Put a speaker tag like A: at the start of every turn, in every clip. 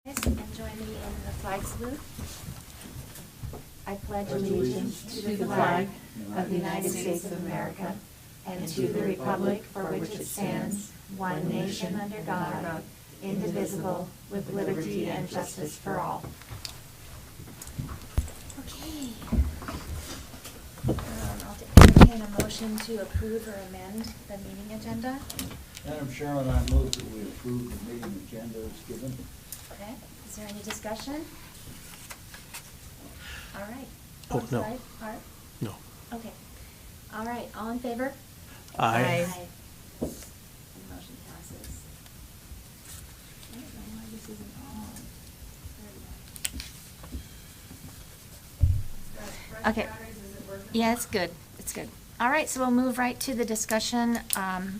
A: And join me in the flag salute. I pledge allegiance to the flag of the United States of America and to the republic for which it stands, one nation under God, indivisible, with liberty and justice for all. Okay. I'll entertain a motion to approve or amend the meeting agenda.
B: Madam Chairman, I move that we approve the meeting agenda as given.
A: Okay, is there any discussion? All right.
C: Oh, no.
A: Sorry, Art?
C: No.
A: Okay. All right, all in favor?
C: Aye.
A: The motion passes. I don't know why this isn't on. Okay. Yeah, it's good. It's good. All right, so we'll move right to the discussion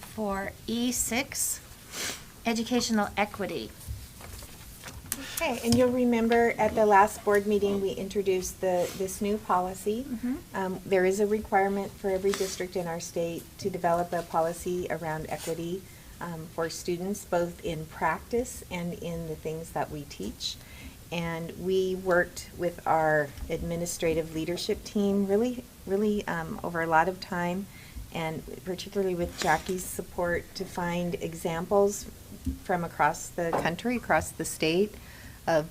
A: for E6, educational equity.
D: Okay, and you'll remember at the last board meeting, we introduced this new policy. There is a requirement for every district in our state to develop a policy around equity for students, both in practice and in the things that we teach. And we worked with our administrative leadership team really over a lot of time, and particularly with Jackie's support, to find examples from across the country, across the state, of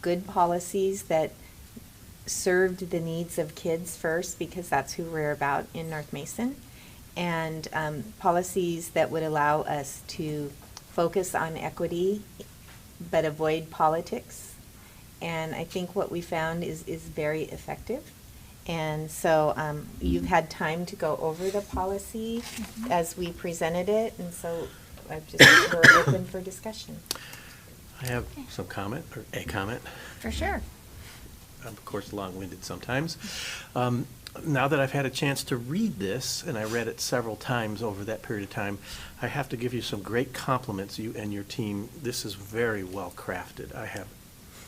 D: good policies that served the needs of kids first, because that's who we're about in North Mason, and policies that would allow us to focus on equity but avoid politics. And I think what we found is very effective. And so you've had time to go over the policy as we presented it, and so we're open for discussion.
C: I have some comment, or a comment.
A: For sure.
C: I'm, of course, long-winded sometimes. Now that I've had a chance to read this, and I read it several times over that period of time, I have to give you some great compliments, you and your team. This is very well crafted.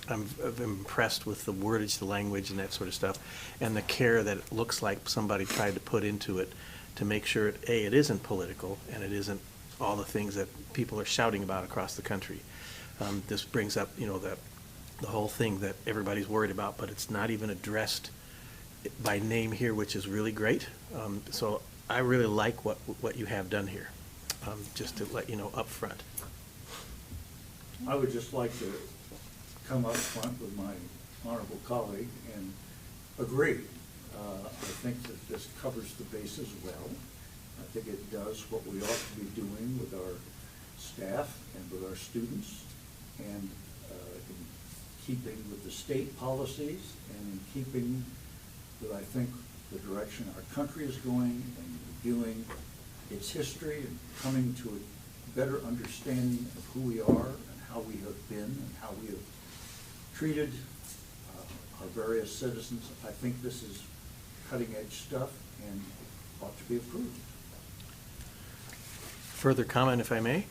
C: I'm impressed with the wordage, the language, and that sort of stuff, and the care that it looks like somebody tried to put into it to make sure, it isn't political, and it isn't all the things that people are shouting about across the country. This brings up, the whole thing that everybody's worried about, but it's not even addressed by name here, which is really great. So I really like what you have done here, just to let you know up front.
B: I would just like to come up front with my honorable colleague and agree. I think that this covers the bases well. I think it does what we ought to be doing with our staff and with our students, and in keeping with the state policies and in keeping with, I think, the direction our country is going, and reviewing its history and coming to a better understanding of who we are and how we have been and how we have treated our various citizens. I think this is cutting-edge stuff and ought to be approved.
C: Further comment, if I may?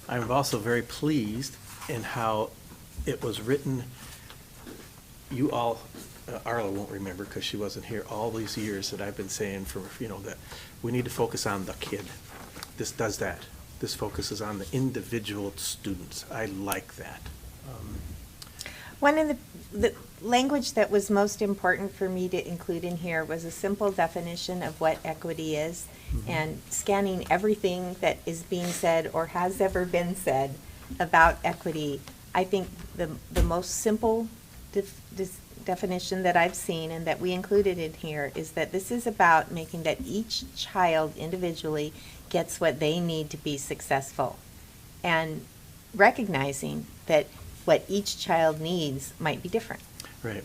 C: I'm also very pleased in how it was written. You all, Arla won't remember because she wasn't here, all these years that I've been saying that we need to focus on the kid. This does that. This focuses on the individual students. I like that.
D: One of the language that was most important for me to include in here was a simple definition of what equity is, and scanning everything that is being said or has ever been said about equity. I think the most simple definition that I've seen and that we included in here is that this is about making that each child individually gets what they need to be successful, and recognizing that what each child needs might be different.
C: Right.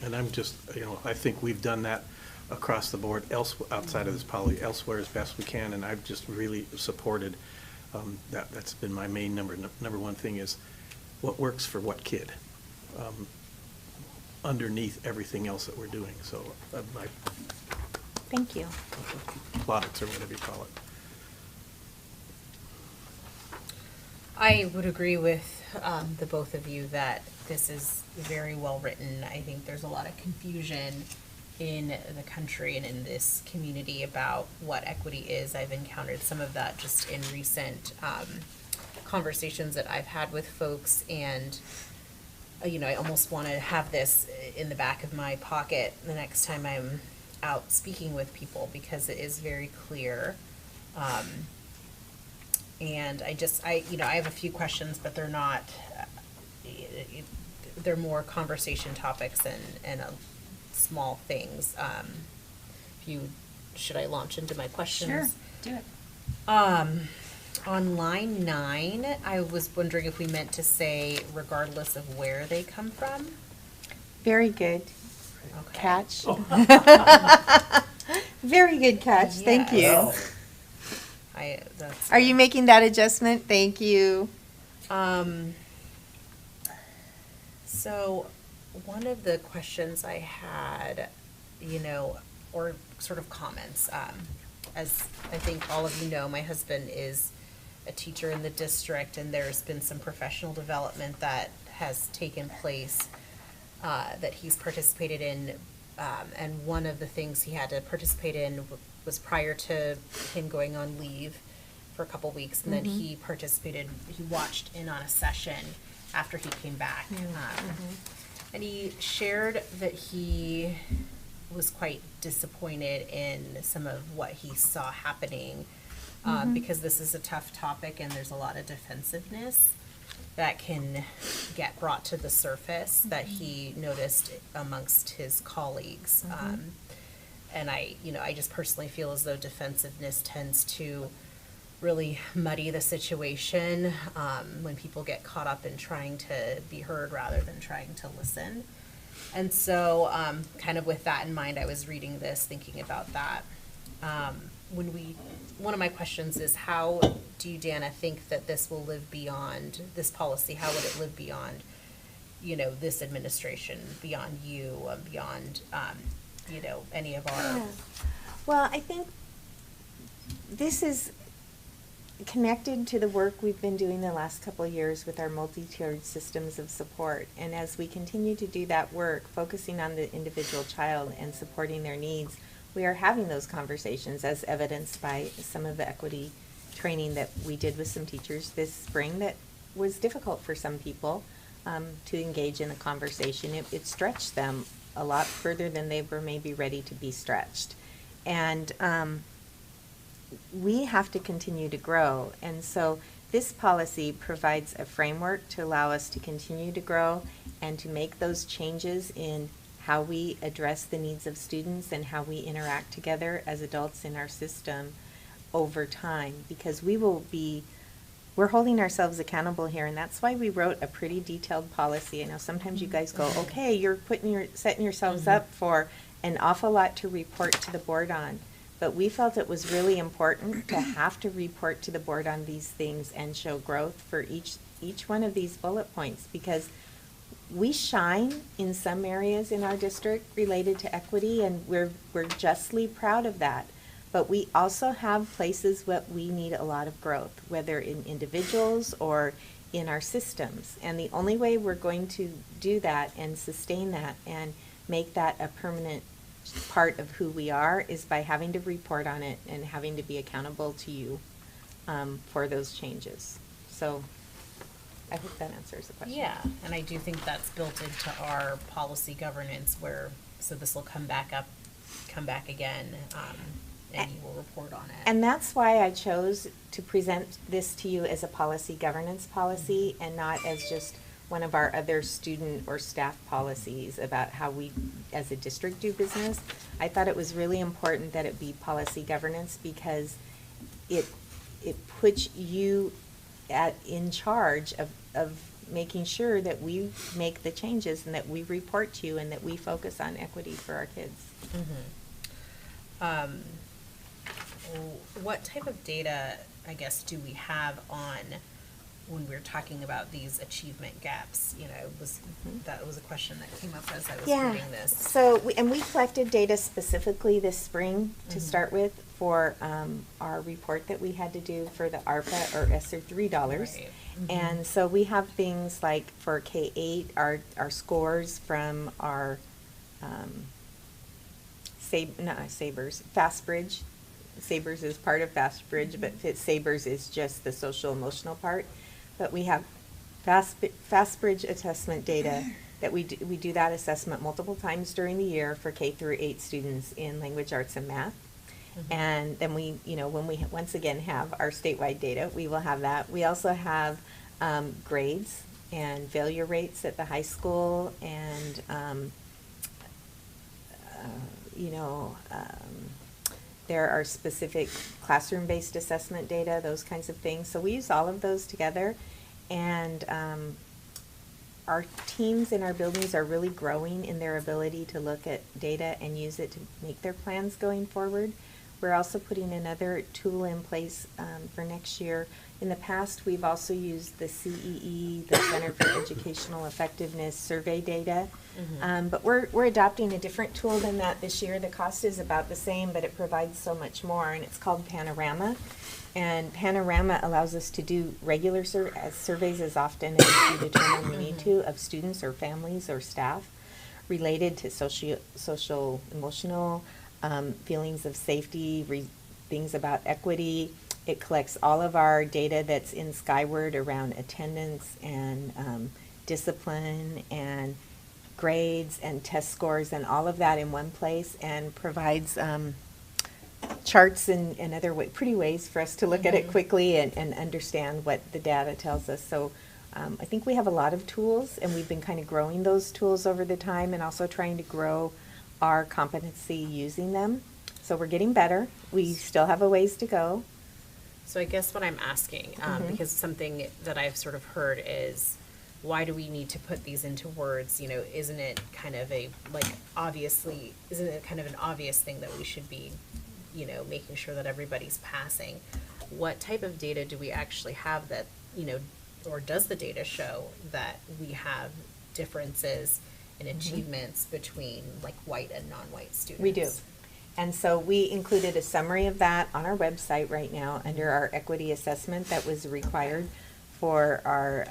C: And I'm just, I think we've done that across the board, outside of this policy, elsewhere as best we can, and I've just really supported that. That's been my main number one thing, is what works for what kid, underneath everything else that we're doing. So my
D: Thank you.
C: plaudits, or whatever you call it.
E: I would agree with the both of you that this is very well written. I think there's a lot of confusion in the country and in this community about what equity is. I've encountered some of that just in recent conversations that I've had with folks, and I almost want to have this in the back of my pocket the next time I'm out speaking with people, because it is very clear. And I have a few questions, but they're not, they're more conversation topics and small things. Should I launch into my questions?
A: Sure, do it.
E: On line 9, I was wondering if we meant to say regardless of where they come from.
D: Very good
E: Okay.
D: catch. Very good catch, thank you.
E: Yes.
D: Are you making that adjustment? Thank you.
E: So one of the questions I had, or sort of comments, as I think all of you know, my husband is a teacher in the district, and there's been some professional development that has taken place that he's participated in. And one of the things he had to participate in was prior to him going on leave for a couple weeks, and then he watched in on a session after he came back. And he shared that he was quite disappointed in some of what he saw happening, because this is a tough topic and there's a lot of defensiveness that can get brought to the surface that he noticed amongst his colleagues. And I just personally feel as though defensiveness tends to really muddy the situation when people get caught up in trying to be heard rather than trying to listen. And so kind of with that in mind, I was reading this, thinking about that. One of my questions is, how do you, Dana, think that this will live beyond this policy? How would it live beyond, this administration, beyond you, beyond, any of our...
D: Yeah. Well, I think this is connected to the work we've been doing the last couple of years with our multi-tiered systems of support. And as we continue to do that work, focusing on the individual child and supporting their needs, we are having those conversations, as evidenced by some of the equity training that we did with some teachers this spring that was difficult for some people to engage in a conversation. It stretched them a lot further than they were maybe ready to be stretched. And we have to continue to grow. And so this policy provides a framework to allow us to continue to grow and to make those changes in how we address the needs of students and how we interact together as adults in our system over time. Because we're holding ourselves accountable here, and that's why we wrote a pretty detailed policy. I know sometimes you guys go, okay, you're setting yourselves up for an awful lot to report to the board on. But we felt it was really important to have to report to the board on these things and show growth for each one of these bullet points, because we shine in some areas in our district related to equity, and we're justly proud of that. But we also have places where we need a lot of growth, whether in individuals or in our systems. And the only way we're going to do that and sustain that and make that a permanent part of who we are is by having to report on it and having to be accountable to you for those changes. So I hope that answers the question.
E: Yeah, and I do think that's built into our policy governance so this will come back again, and you will report on it.
D: And that's why I chose to present this to you as a policy governance policy and not as just one of our other student or staff policies about how we as a district do business. I thought it was really important that it be policy governance because it puts you in charge of making sure that we make the changes and that we report to you and that we focus on equity for our kids.
E: What type of data, I guess, do we have on when we're talking about these achievement gaps? That was a question that came up as I was reading this.
D: So, we collected data specifically this spring to start with for our report that we had to do for the ARPA or ESSER $3.
E: Right.
D: And so we have things like for K-8, our scores from our FastBridge Sabres is part of FastBridge, but Sabres is just the social emotional part. But we have FastBridge assessment data that we do that assessment multiple times during the year for K through 8 students in language arts and math. And then we, when we once again have our statewide data, we will have that. We also have grades and failure rates at the high school, and there are specific classroom-based assessment data, those kinds of things. So we use all of those together, and our teams in our buildings are really growing in their ability to look at data and use it to make their plans going forward. We're also putting another tool in place for next year. In the past, we've also used the CEE, the Center for Educational Effectiveness survey data. But we're adopting a different tool than that this year. The cost is about the same, but it provides so much more, and it's called Panorama. And Panorama allows us to do regular surveys as often as we determine we need to of students or families or staff related to social, emotional, feelings of safety, things about equity. It collects all of our data that's in Skyward around attendance and discipline and grades and test scores and all of that in one place, and provides charts and other pretty ways for us to look at it quickly and understand what the data tells us. So I think we have a lot of tools, and we've been kind of growing those tools over the time and also trying to grow our competency using them. So we're getting better. We still have a ways to go.
E: So I guess what I'm asking, because something that I've sort of heard is, why do we need to put these into words? Isn't it kind of an obvious thing that we should be, making sure that everybody's passing? What type of data do we actually have that, or does the data show that we have differences in achievements between white and non-white students?
D: We do. And so we included a summary of that on our website right now under our equity assessment that was required for our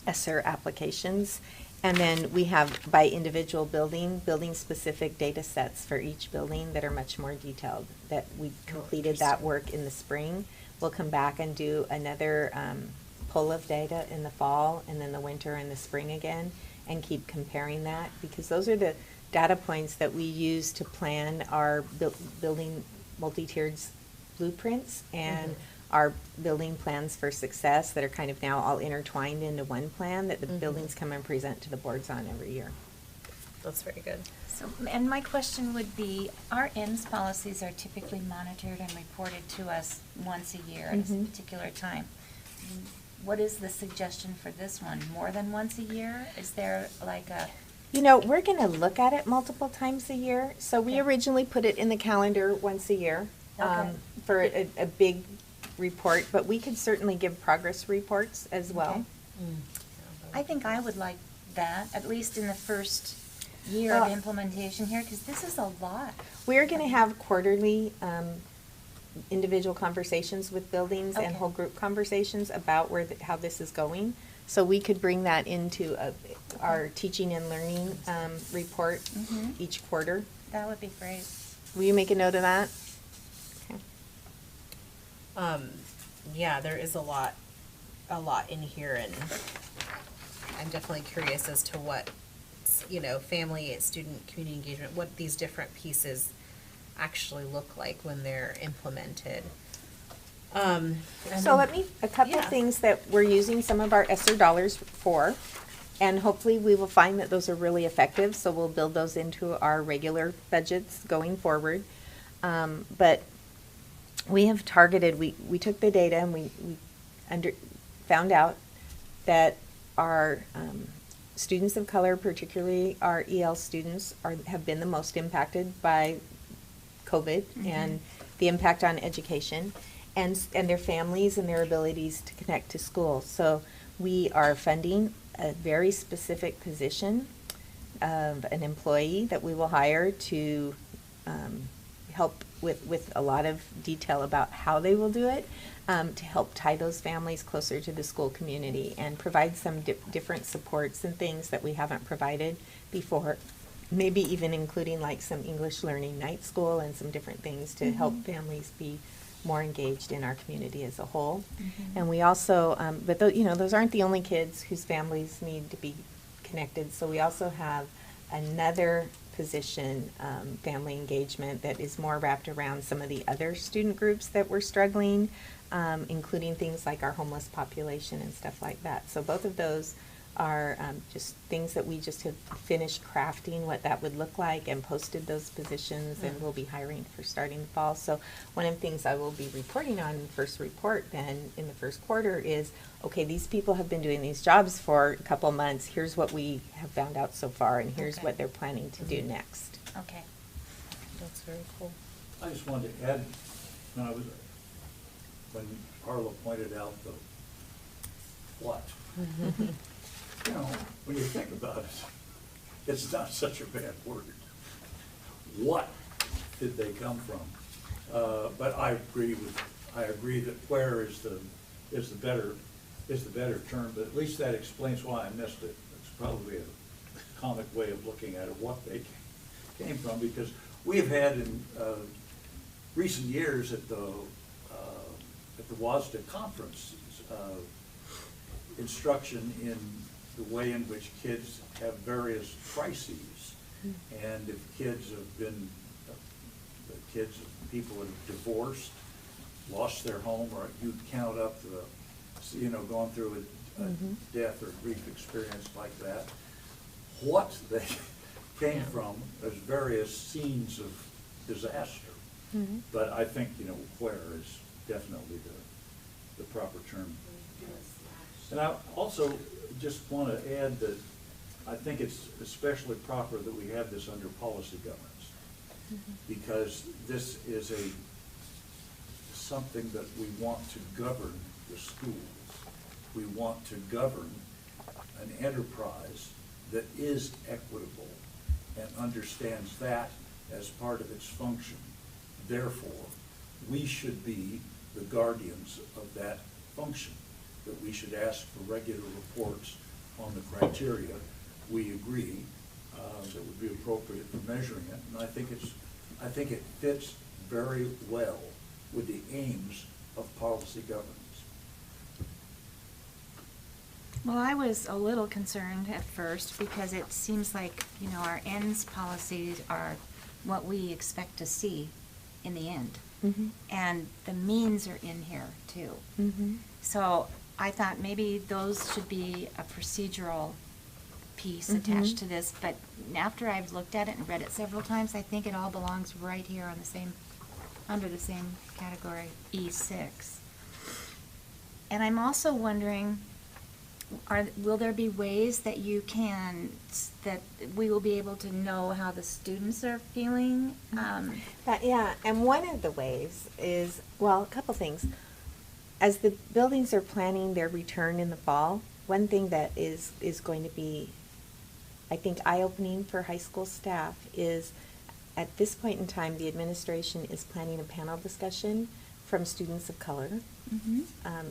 D: ESSER applications. And then we have by individual building-specific data sets for each building that are much more detailed, that we completed that work in the spring. We'll come back and do another pull of data in the fall, and then the winter and the spring again, and keep comparing that, because those are the data points that we use to plan our building multi-tiered blueprints and our building plans for success that are kind of now all intertwined into one plan that the buildings come and present to the boards on every year.
E: That's very good.
A: So, and my question would be, our ends policies are typically monitored and reported to us once a year at a particular time. What is the suggestion for this one? More than once a year? Is there like a...
D: We're going to look at it multiple times a year. So we
A: Okay.
D: originally put it in the calendar once a year
A: Okay.
D: for a big report, but we could certainly give progress reports as well.
A: Okay. I think I would like that, at least in the first year
D: Well-
A: of implementation here, because this is a lot.
D: We're going to have quarterly individual conversations with buildings and
A: Okay.
D: whole group conversations about how this is going. So we could bring that into our teaching and learning report each quarter.
A: That would be great.
D: Will you make a note of that? Okay.
E: Yeah, there is a lot in here, and I'm definitely curious as to what, family, student, community engagement, what these different pieces actually look like when they're implemented. And
D: So
E: then-
D: a couple
E: Yeah.
D: of things that we're using some of our ESSER dollars for, and hopefully we will find that those are really effective, so we'll build those into our regular budgets going forward. But we have targeted, we took the data and we found out that our students of color, particularly our EL students, have been the most impacted by COVID and the impact on education, and their families and their abilities to connect to school. So we are funding a very specific position of an employee that we will hire to help with a lot of detail about how they will do it, to help tie those families closer to the school community and provide some different supports and things that we haven't provided before. maybe even including like some English learning night school and some different things to help families be more engaged in our community as a whole. And we also, but those aren't the only kids whose families need to be connected. So we also have another position, family engagement, that is more wrapped around some of the other student groups that were struggling, including things like our homeless population and stuff like that. So both of those are just things that we just have finished crafting what that would look like and posted those positions, and we'll be hiring for starting the fall. So one of the things I will be reporting on in the first report then in the first quarter is, okay, these people have been doing these jobs for a couple of months. Here's what we have found out so far, and here's
A: Okay.
D: what they're planning to do next.
A: Okay.
E: That's very cool.
B: I just wanted to add, when Carla pointed out the what. You know, when you think about it, it's not such a bad word. What did they come from? But I agree that where is the better term, but at least that explains why I missed it. It's probably a comic way of looking at it, what they came from, because we have had in recent years at the WASDA conference, instruction in the way in which kids have various crises. And if kids have been, people that have divorced, lost their home, or you count up gone through a death or grief experience like that, what they came from as various scenes of disaster. But I think, where is definitely the proper term. And I also just want to add that I think it's especially proper that we have this under policy governance, because this is something that we want to govern the schools. We want to govern an enterprise that is equitable and understands that as part of its function. Therefore, we should be the guardians of that function, that we should ask for regular reports on the criteria we agree that would be appropriate for measuring it. And I think it fits very well with the aims of policy governance.
A: Well, I was a little concerned at first because it seems like, our ends policies are what we expect to see in the end. And the means are in here too. So I thought maybe those should be a procedural piece attached to this, but after I've looked at it and read it several times, I think it all belongs right here on under the same category, E6. And I'm also wondering, will there be ways that that we will be able to know how the students are feeling?
D: And one of the ways is, a couple things. As the buildings are planning their return in the fall, one thing that is going to be, I think, eye-opening for high school staff is, at this point in time, the administration is planning a panel discussion from students of color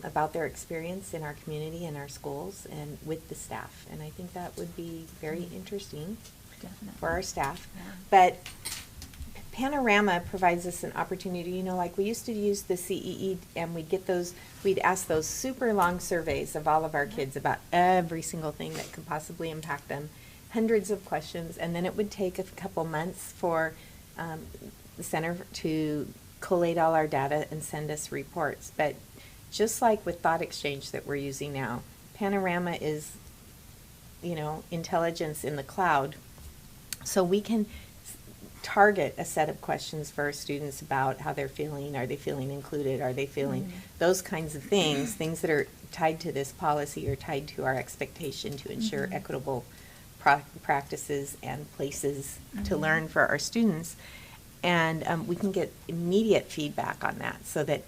D: about their experience in our community and our schools and with the staff. And I think that would be very interesting for our staff.
A: Yeah.
D: But Panorama provides us an opportunity, like we used to use the CEE, and we'd ask those super long surveys of all of our kids about every single thing that could possibly impact them, hundreds of questions, and then it would take a couple months for the center to collate all our data and send us reports. But just like with Thought Exchange that we're using now, Panorama is, intelligence in the cloud. So we can target a set of questions for our students about how they're feeling. Are they feeling included? Are they feeling those kinds of things that are tied to this policy or tied to our expectation to ensure equitable practices and places to learn for our students. And we can get immediate feedback on that so that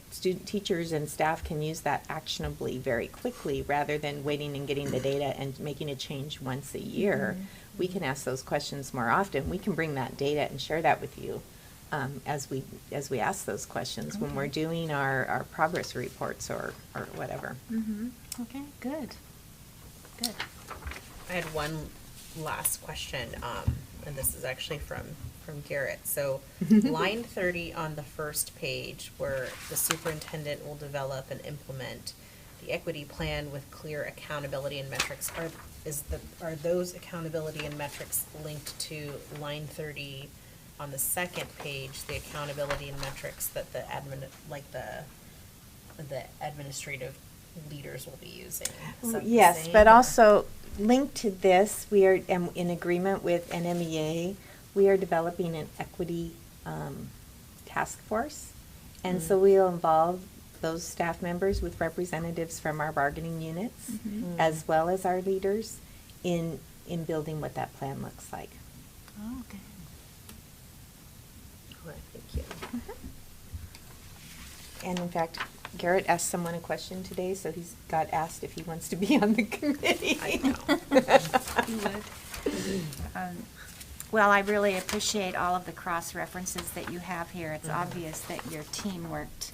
D: teachers and staff can use that actionably very quickly rather than waiting and getting the data and making a change once a year. We can ask those questions more often. We can bring that data and share that with you as we ask those questions when we're doing our progress reports or whatever.
A: Okay, good.
E: I had one last question. and this is actually from Garrett. So line 30 on the first page, where the superintendent will develop and implement the equity plan with clear accountability and metrics. Are those accountability and metrics linked to line 30 on the second page, the accountability and metrics that the administrative leaders will be using? Is that the
D: Yes,
E: same,
D: but
E: or-
D: also linked to this, we are in agreement with NMEA. We are developing an equity task force. And so we'll involve those staff members with representatives from our bargaining units, as well as our leaders, in building what that plan looks like.
A: Oh, good.
E: All right, thank you.
D: And in fact, Garrett asked someone a question today, so he's got asked if he wants to be on the committee.
E: I know.
A: You would. Well, I really appreciate all of the cross-references that you have here. It's obvious that your team worked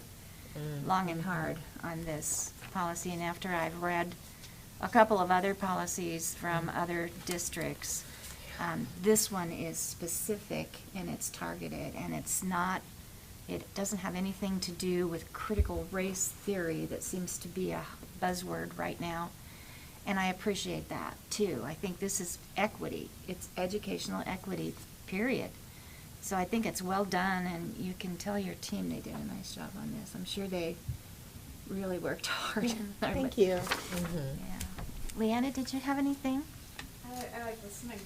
A: long and hard on this policy, and after I've read a couple of other policies from other districts, this one is specific and it's targeted, and it doesn't have anything to do with critical race theory that seems to be a buzzword right now. And I appreciate that too. I think this is equity. It's educational equity, period. So I think it's well done, and you can tell your team they did a nice job on this. I'm sure they really worked hard.
D: Thank you.
A: Yeah. Leanna, did you have anything?
F: I like listening,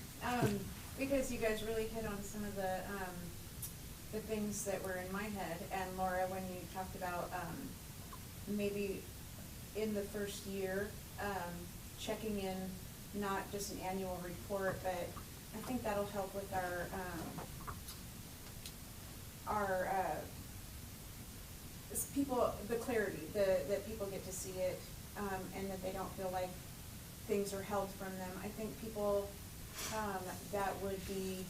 F: because you guys really hit on some of the things that were in my head. And Laura, when you talked about, maybe in the first year, checking in, not just an annual report, but I think that'll help with our people, the clarity, that people get to see it, and that they don't feel like things are held from them. I think people that would be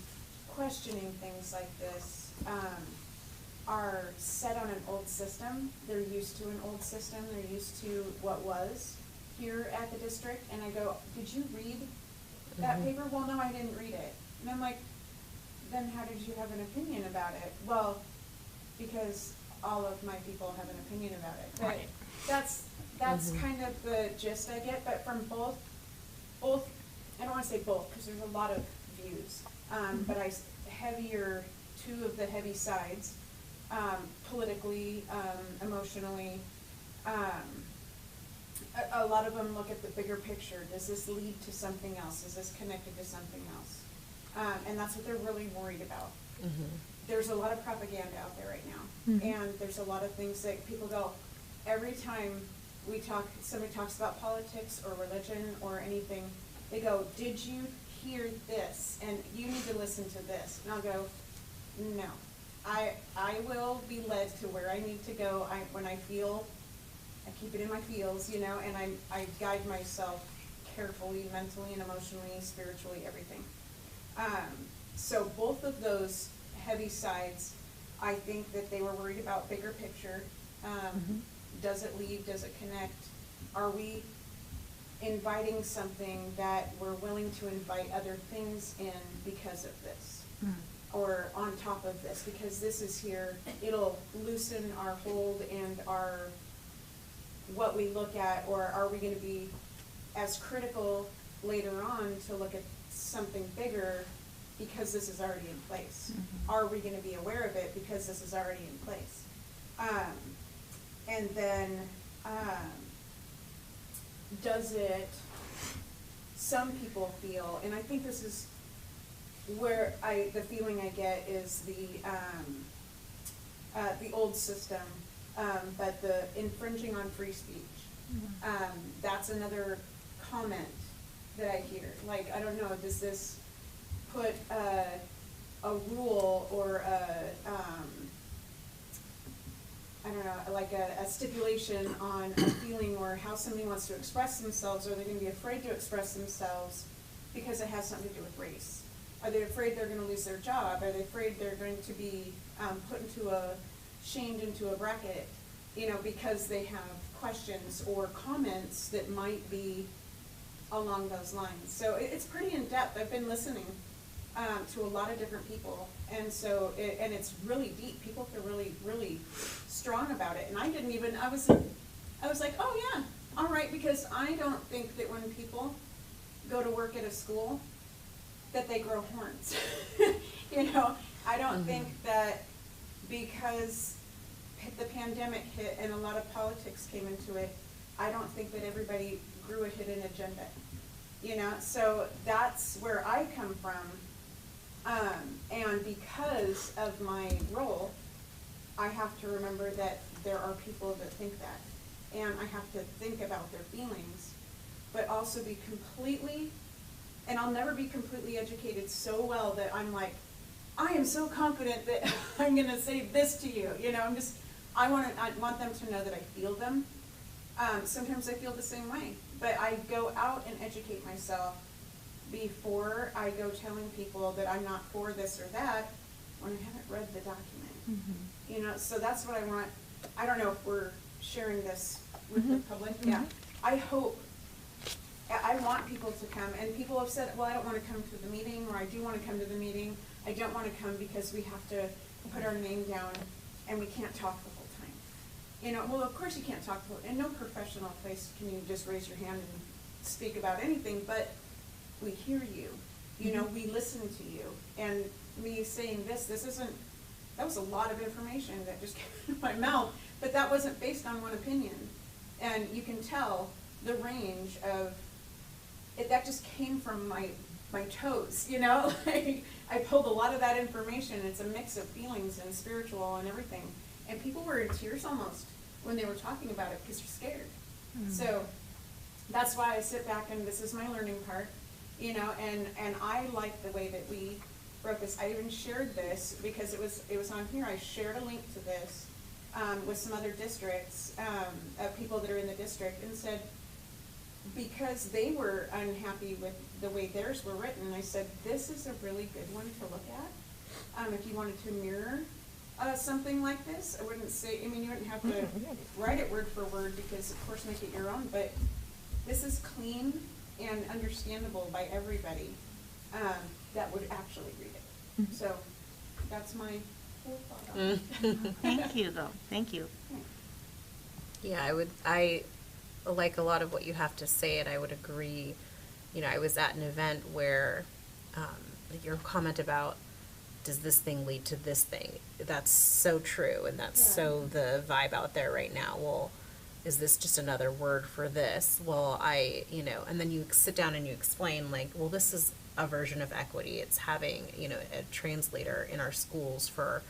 F: questioning things like this are set on an old system. They're used to an old system. They're used to what was here at the district. And I go, did you read that paper? Well, no, I didn't read it. And I'm like, then how did you have an opinion about it? Well, because all of my people have an opinion about it. But
A: Right.
F: that's kind of the gist I get. But from both, I don't want to say both, because there's a lot of views. But heavier, two of the heavy sides, politically, emotionally, a lot of them look at the bigger picture. Does this lead to something else? Is this connected to something else? And that's what they're really worried about. There's a lot of propaganda out there right now. And there's a lot of things that people go, every time somebody talks about politics or religion or anything, they go, did you hear this? And you need to listen to this. And I'll go, no. I will be led to where I need to go. When I feel, I keep it in my feels, and I guide myself carefully, mentally and emotionally, spiritually, everything. So both of those heavy sides, I think that they were worried about bigger picture. Does it lead? Does it connect? Are we inviting something that we're willing to invite other things in because of this? Or on top of this, because this is here, it'll loosen our hold and what we look at, or are we going to be as critical later on to look at something bigger because this is already in place? Are we going to be aware of it because this is already in place? And then, does it, some people feel, and I think this is where the feeling I get is the old system, but the infringing on free speech. That's another comment that I hear. Like, I don't know, does this put a rule or I don't know, like a stipulation on a feeling or how somebody wants to express themselves? Are they going to be afraid to express themselves because it has something to do with race? Are they afraid they're going to lose their job? Are they afraid they're going to be shamed into a bracket, because they have questions or comments that might be along those lines? So it's pretty in depth. I've been listening, to a lot of different people. And so, and it's really deep. People feel really, really strong about it. And I didn't even, I was like, oh yeah, all right, because I don't think that when people go to work at a school, that they grow horns. You know, I don't think that because the pandemic hit and a lot of politics came into it, I don't think that everybody grew a hidden agenda. You know, so that's where I come from. And because of my role, I have to remember that there are people that think that. And I have to think about their feelings, but also be completely, and I'll never be completely educated so well that I'm like, I am so confident that I'm gonna say this to you. You know, I want them to know that I feel them. Sometimes I feel the same way, but I go out and educate myself before I go telling people that I'm not for this or that when I haven't read the document. You know, so that's what I want. I don't know if we're sharing this with the public. Yeah, I hope, I want people to come, and people have said, well, I don't want to come to the meeting, or I do want to come to the meeting. I don't want to come because we have to put our name down and we can't talk the whole time. You know, well, of course you can't talk, in no professional place can you just raise your hand and speak about anything, but we hear you. You know, we listen to you. And me saying this isn't, that was a lot of information that just came out of my mouth, but that wasn't based on one opinion. And you can tell the range of it, that just came from my toes, you know? Like, I pulled a lot of that information. It's a mix of feelings and spiritual and everything. And people were in tears almost when they were talking about it because they're scared. So that's why I sit back and this is my learning part, you know, and I like the way that we wrote this. I even shared this because it was on here. I shared a link to this with some other districts, of people that are in the district, and said, because they were unhappy with the way theirs were written, I said, this is a really good one to look at. If you wanted to mirror something like this, I wouldn't say, I mean, you wouldn't have to write it word for word because, of course, make it your own, but this is clean and understandable by everybody that would actually read it. So that's my whole thought on it.
D: Thank you, though. Thank you.
E: Yeah, I like a lot of what you have to say, and I would agree. You know, I was at an event where your comment about, does this thing lead to this thing? That's so true, and that's so the vibe out there right now. Well, is this just another word for this? Well, you know, and then you sit down and you explain, like, well, this is a version of equity. It's having, you know, a translator in our schools for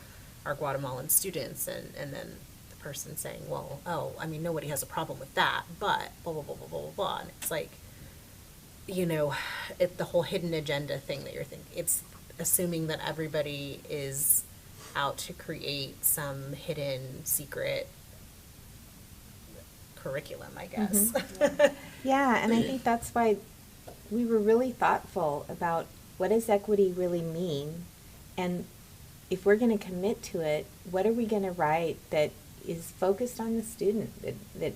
E: our Guatemalan students, and then person saying, well, oh, I mean, nobody has a problem with that, but blah, blah, blah, blah, blah, blah, blah. And it's like, you know, the whole hidden agenda thing that you're thinking, it's assuming that everybody is out to create some hidden secret curriculum, I guess.
D: Yeah, and I think that's why we were really thoughtful about what does equity really mean, and if we're going to commit to it, what are we going to write that is focused on the student, that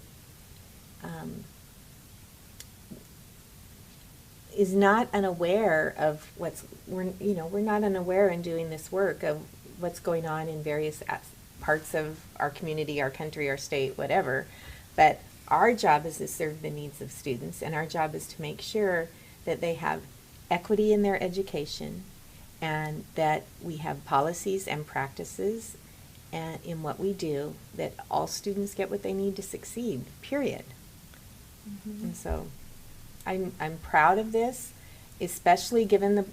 D: is not unaware of we're not unaware in doing this work of what's going on in various parts of our community, our country, our state, whatever. But our job is to serve the needs of students, and our job is to make sure that they have equity in their education, and that we have policies and practices and in what we do, that all students get what they need to succeed, period. And so I'm proud of this, especially given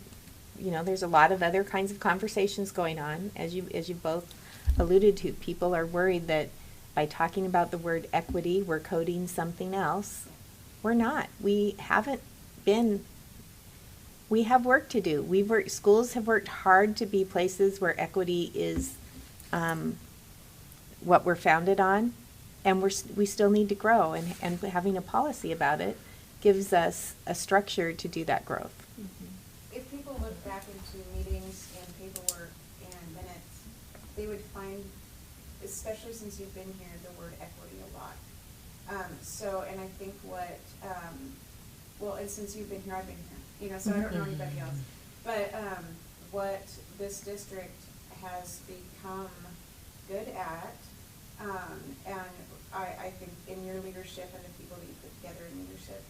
D: there's a lot of other kinds of conversations going on, as you both alluded to. People are worried that by talking about the word equity, we're coding something else. We're not. We have work to do. Schools have worked hard to be places where equity is what we're founded on, and we still need to grow, and having a policy about it gives us a structure to do that growth.
F: If people look back into meetings and paperwork and minutes, they would find, especially since you've been here, the word equity a lot. And I think and since you've been here, I've been here, so I don't know anybody else. But what this district has become good at, and I think in your leadership and the people that you put together in leadership,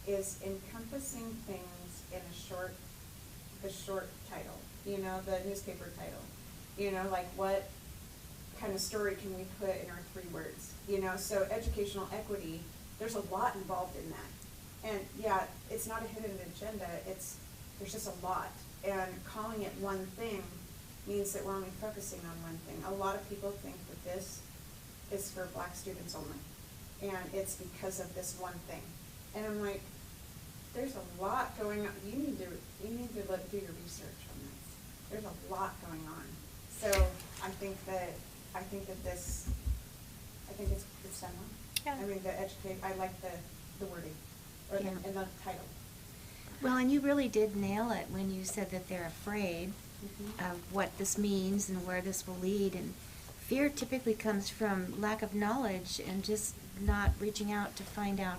F: is encompassing things in the short title, you know, the newspaper title. You know, like what kind of story can we put in our 3 words? You know, so educational equity, there's a lot involved in that. And yeah, it's not a hidden agenda, there's just a lot. And calling it one thing means that we're only focusing on one thing. A lot of people think that this is for Black students only, and it's because of this one thing. And I'm like, there's a lot going on. You need to do your research on this. There's a lot going on. So I think it's done well.
A: Yeah.
F: I mean, I like the wording, or
A: Yeah.
F: and the title.
A: Well, and you really did nail it when you said that they're afraid
F: Mhm.
A: of what this means and where this will lead. And fear typically comes from lack of knowledge and just not reaching out to find out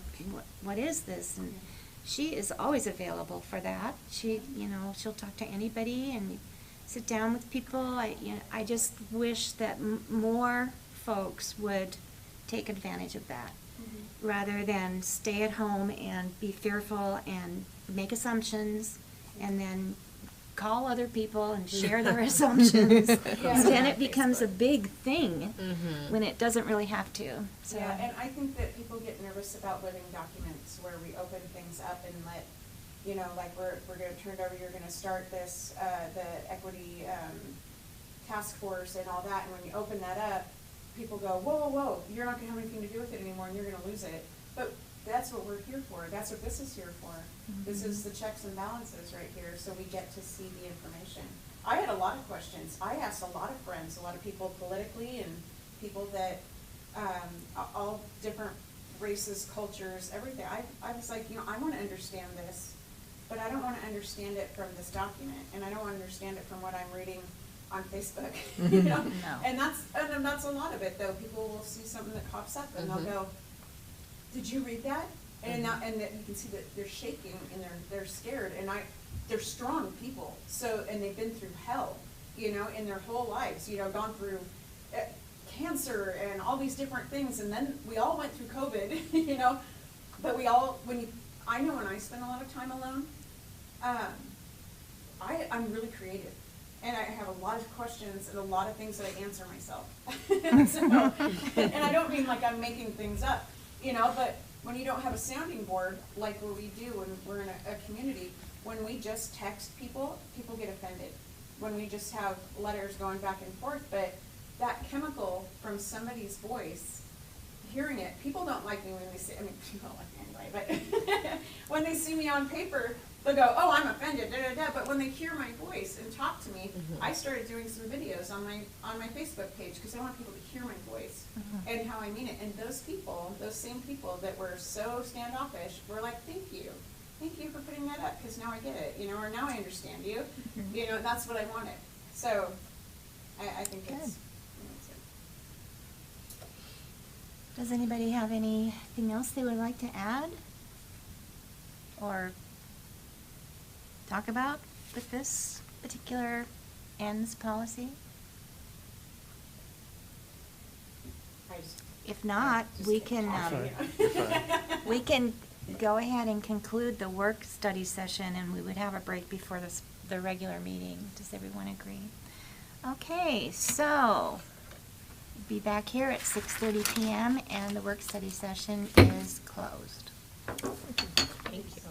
A: what is this. And she is always available for that. She'll talk to anybody and sit down with people. I just wish that more folks would take advantage of that, rather than stay at home and be fearful and make assumptions and then call other people and share their assumptions.
F: Yeah.
A: Then it becomes a big thing
E: Mhm.
A: when it doesn't really have to. So
F: Yeah, and I think that people get nervous about living documents where we open things up and let, you know, like we're gonna turn it over, you're gonna start this, the equity, task force and all that, and when you open that up, people go, whoa, you're not gonna have anything to do with it anymore and you're gonna lose it. But that's what we're here for, that's what this is here for. This is the checks and balances right here, so we get to see the information. I had a lot of questions. I asked a lot of friends, a lot of people politically and people that, all different races, cultures, everything. I was like, you know, I wanna understand this, but I don't wanna understand it from this document, and I don't wanna understand it from what I'm reading on Facebook, you know?
A: No.
F: And that's a lot of it, though. People will see something that pops up and they'll go, did you read that? And that you can see that they're shaking and they're scared, and they're strong people. So, and they've been through hell, you know, in their whole lives, you know, gone through cancer and all these different things, and then we all went through COVID, you know, but I know when I spend a lot of time alone, I'm really creative. And I have a lot of questions and a lot of things that I answer myself. And I don't mean like I'm making things up, you know, but when you don't have a sounding board like what we do when we're in a community, when we just text people get offended. When we just have letters going back and forth, but that chemical from somebody's voice, hearing it, people don't like me when they say, I mean, people don't like me anyway, but when they see me on paper, they'll go, oh, I'm offended, but when they hear my voice and talk to me, I started doing some videos on my Facebook page, because I want people to hear my voice and how I mean it. And those same people that were so standoffish were like, thank you for putting that up, because now I get it, you know, or now I understand you, you know, that's what I wanted. So, I think it's
A: does anybody have anything else they would like to add or talk about with this particular ends policy? If not, we can,
C: You're fine.
A: we can go ahead and conclude the work study session, and we would have a break before the regular meeting. Does everyone agree? Okay, so be back here at 6:30 p.m. and the work study session is closed.
E: Thank you.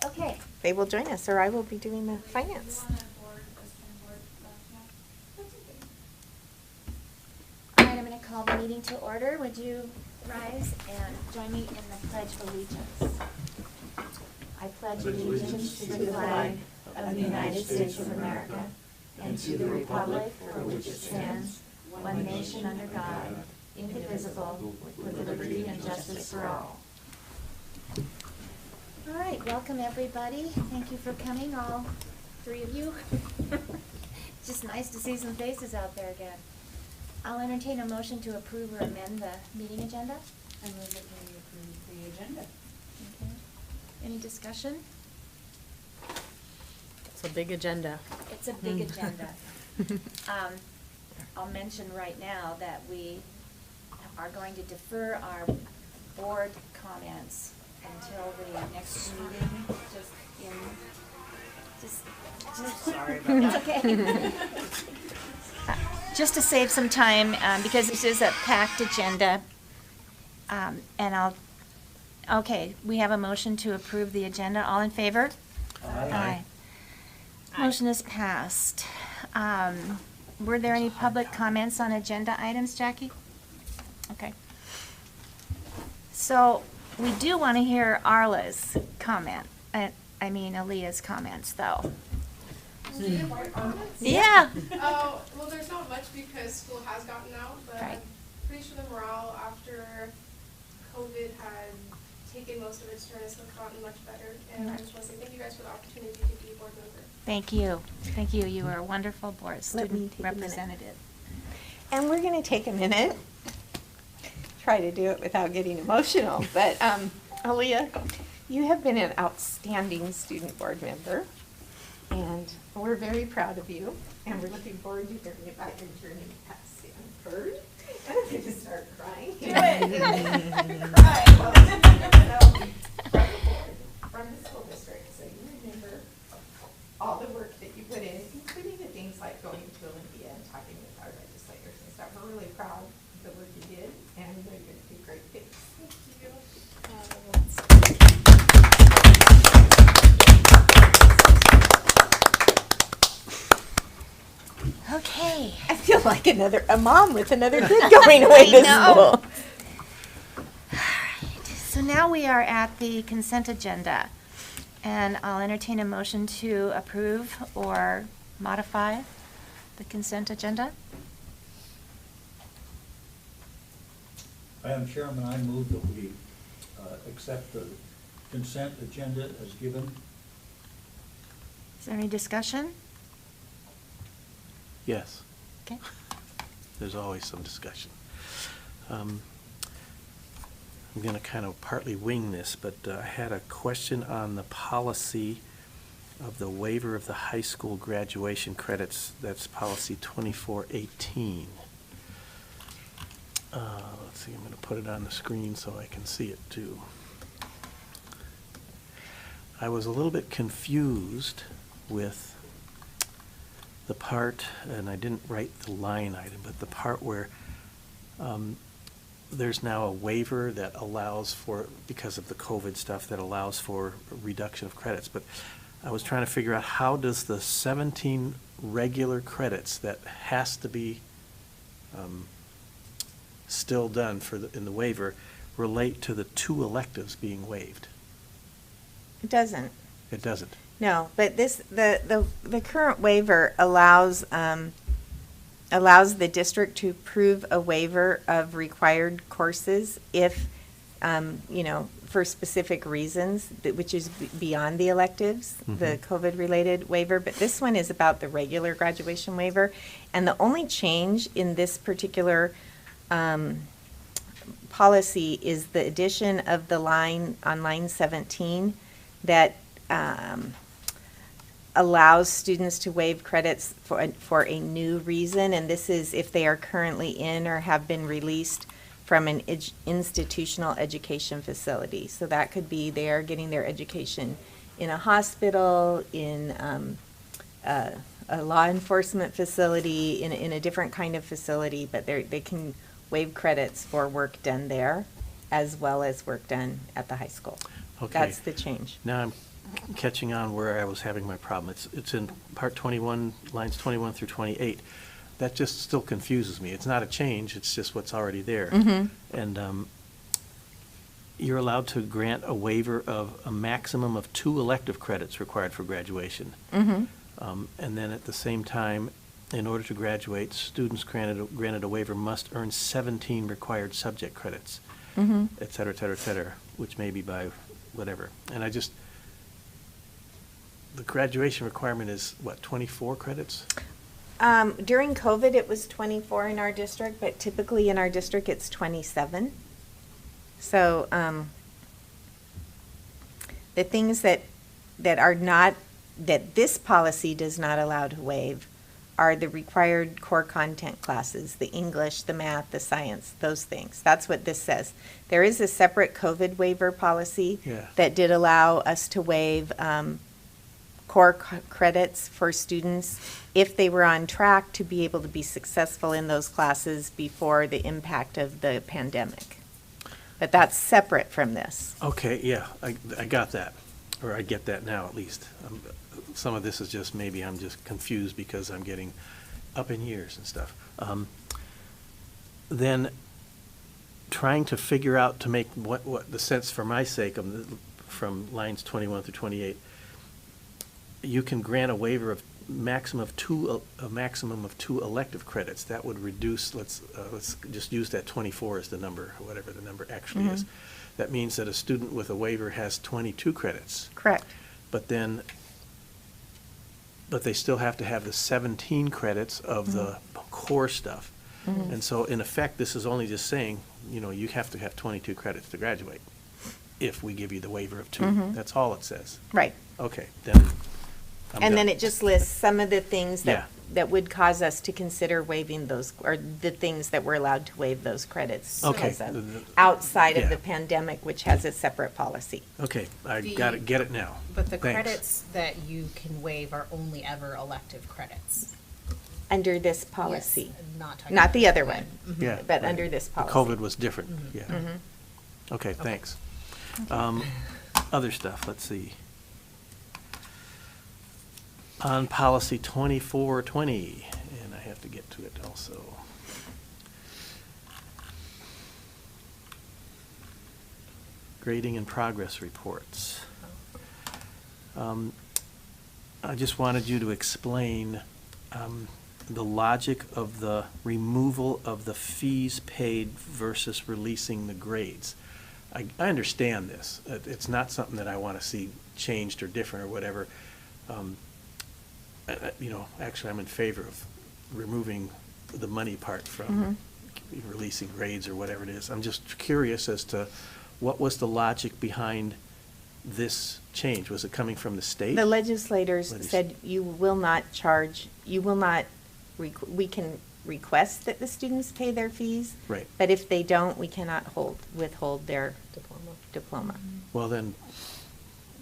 A: Okay.
D: They will join us, or I will be doing the finance.
A: All right, I'm going to call the meeting to order. Would you rise and join me in the Pledge of Allegiance? I pledge allegiance to the flag of the United States of America and to the republic for which it stands, one nation under God, indivisible, with liberty and justice for all. All right, welcome everybody. Thank you for coming, all 3 of you. It's just nice to see some faces out there again. I'll entertain a motion to approve or amend the meeting agenda.
G: I move that we approve the agenda.
A: Okay. Any discussion?
E: It's a big agenda.
A: It's a big agenda. I'll mention right now that we are going to defer our board comments until the next meeting, sorry about that. It's okay. Just to save some time, because this is a packed agenda, okay, we have a motion to approve the agenda. All in favor? Aye. Motion is passed. Were there any public comments on agenda items, Jackie? Okay. So we do want to hear Arla's comment, Aaliyah's comments, though. Yeah.
H: Oh, well, there's not much because school has gotten out, but
A: Right.
H: I'm pretty sure the morale after COVID had taken most of its turn has gotten much better. And I just want to say thank you guys for the opportunity to be a board member.
A: Thank you. Thank you. You are a wonderful board
D: Let me
A: student
D: take a minute.
A: representative.
D: And we're going to take a minute, try to do it without getting emotional, but Aaliyah, you have been an outstanding student board member, and we're very proud of you, and we're looking forward to hearing about your journey at Stanford. And I'm going to start crying. Do it! Cry. From the board, from the school district, so you remember all the work that you put in, including the things like going to Olympia and talking with our legislators and stuff. We're really proud of the work you did, and we know you're going to do great things.
A: Okay.
D: I feel like a mom with another kid going away
A: I
D: to
A: know.
D: school.
A: So now we are at the consent agenda, and I'll entertain a motion to approve or modify the consent agenda.
B: Madam Chairman, I move that we accept the consent agenda as given.
A: Is there any discussion?
C: Yes,
A: Okay.
C: there's always some discussion. I'm going to kind of partly wing this, but I had a question on the policy of the waiver of the high school graduation credits. That's policy 2418. Let's see, I'm going to put it on the screen so I can see it too. I was a little bit confused with the part, and I didn't write the line item, but the part where there's now a waiver that allows for, because of the COVID stuff, that allows for a reduction of credits. But I was trying to figure out, how does the 17 regular credits that has to be still done in the waiver relate to the 2 electives being waived?
D: It doesn't.
C: It doesn't.
D: No, but the current waiver allows the district to approve a waiver of required courses if, for specific reasons, which is beyond the electives, the COVID-related waiver. But this one is about the regular graduation waiver. And the only change in this particular policy is the addition of the line on line 17 that allows students to waive credits for a new reason, and this is if they are currently in or have been released from an institutional education facility. So that could be they are getting their education in a hospital, in a law enforcement facility, in a different kind of facility, but they can waive credits for work done there as well as work done at the high school.
C: Okay.
D: That's the change.
C: Now I'm catching on where I was having my problem. It's in part 21, lines 21 through 28. That just still confuses me. It's not a change, it's just what's already there. And you're allowed to grant a waiver of a maximum of 2 elective credits required for graduation. And then at the same time, in order to graduate, students granted a waiver must earn 17 required subject credits, et cetera, et cetera, et cetera, which may be by whatever. And the graduation requirement is, what, 24 credits?
D: During COVID, it was 24 in our district, but typically in our district, it's 27. So the things that are not that this policy does not allow to waive are the required core content classes, the English, the math, the science, those things. That's what this says. There is a separate COVID waiver policy
C: Yeah.
D: that did allow us to waive core credits for students if they were on track to be able to be successful in those classes before the impact of the pandemic. But that's separate from this.
C: Okay, yeah, I got that, or I get that now at least. Some of this is just, maybe I'm just confused because I'm getting up in years and stuff. Then trying to figure out to make what the sense for my sake of from lines 21 through 28, you can grant a waiver of a maximum of two elective credits. That would reduce, let's just use that 24 as the number, whatever the number actually is. That means that a student with a waiver has 22 credits.
D: Correct.
C: But they still have to have the 17 credits of the core stuff. And so in effect, this is only just saying, you have to have 22 credits to graduate if we give you the waiver of 2. That's all it says.
D: Right.
C: Okay, then I'm
D: And then
C: done.
D: it just lists some of the things
C: Yeah.
D: that would cause us to consider waiving those, or the things that we're allowed to waive those credits.
C: Okay.
D: as of outside of
C: Yeah.
D: the pandemic, which has a separate policy.
C: Okay, I
E: The-
C: get it now.
E: But the
C: Thanks.
E: credits that you can waive are only ever elective credits.
D: Under this
E: Yes,
D: policy.
E: Not talking
D: Not the
E: about
D: other
E: COVID.
D: one,
C: Yeah.
D: but
C: right.
D: under this
C: The
D: policy.
C: COVID was different, yeah. Okay, thanks. Other stuff, let's see. On policy 2420, and I have to get to it also. Grading and progress reports. I just wanted you to explain the logic of the removal of the fees paid versus releasing the grades. I understand this. It's not something that I want to see changed or different or whatever. Actually, I'm in favor of removing the money part from releasing grades or whatever it is. I'm just curious as to what was the logic behind this change? Was it coming from the state?
D: The legislators said you will not charge, we can request that the students pay their fees.
C: Right.
D: But if they don't, we cannot withhold their diploma.
C: Well, then,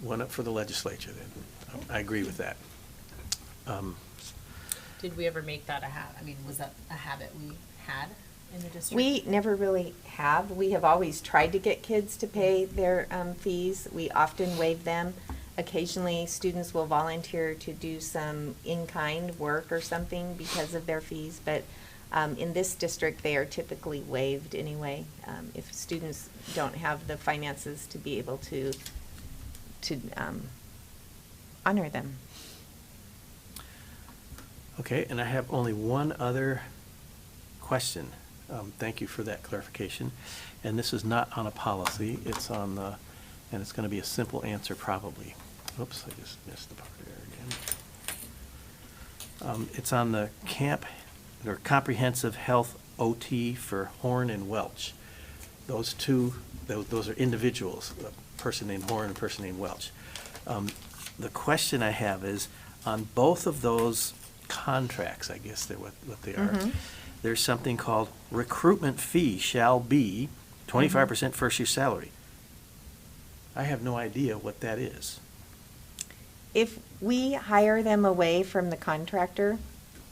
C: one up for the legislature then. I agree with that.
E: Did we ever make that a habit? I mean, was that a habit we had in the district?
D: We never really have. We have always tried to get kids to pay their fees. We often waive them. Occasionally, students will volunteer to do some in-kind work or something because of their fees, but in this district, they are typically waived anyway. If students don't have the finances to be able to honor them.
C: Okay, and I have only one other question. Thank you for that clarification. And this is not on a policy, it's on the, and it's going to be a simple answer probably. Oops, I just missed the part there again. It's on the comprehensive health OT for Horn and Welch. Those two, those are individuals, a person named Horn and a person named Welch. The question I have is, on both of those contracts, I guess they're what they are, there's something called recruitment fee shall be 25% first year salary. I have no idea what that is.
D: If we hire them away from the contractor,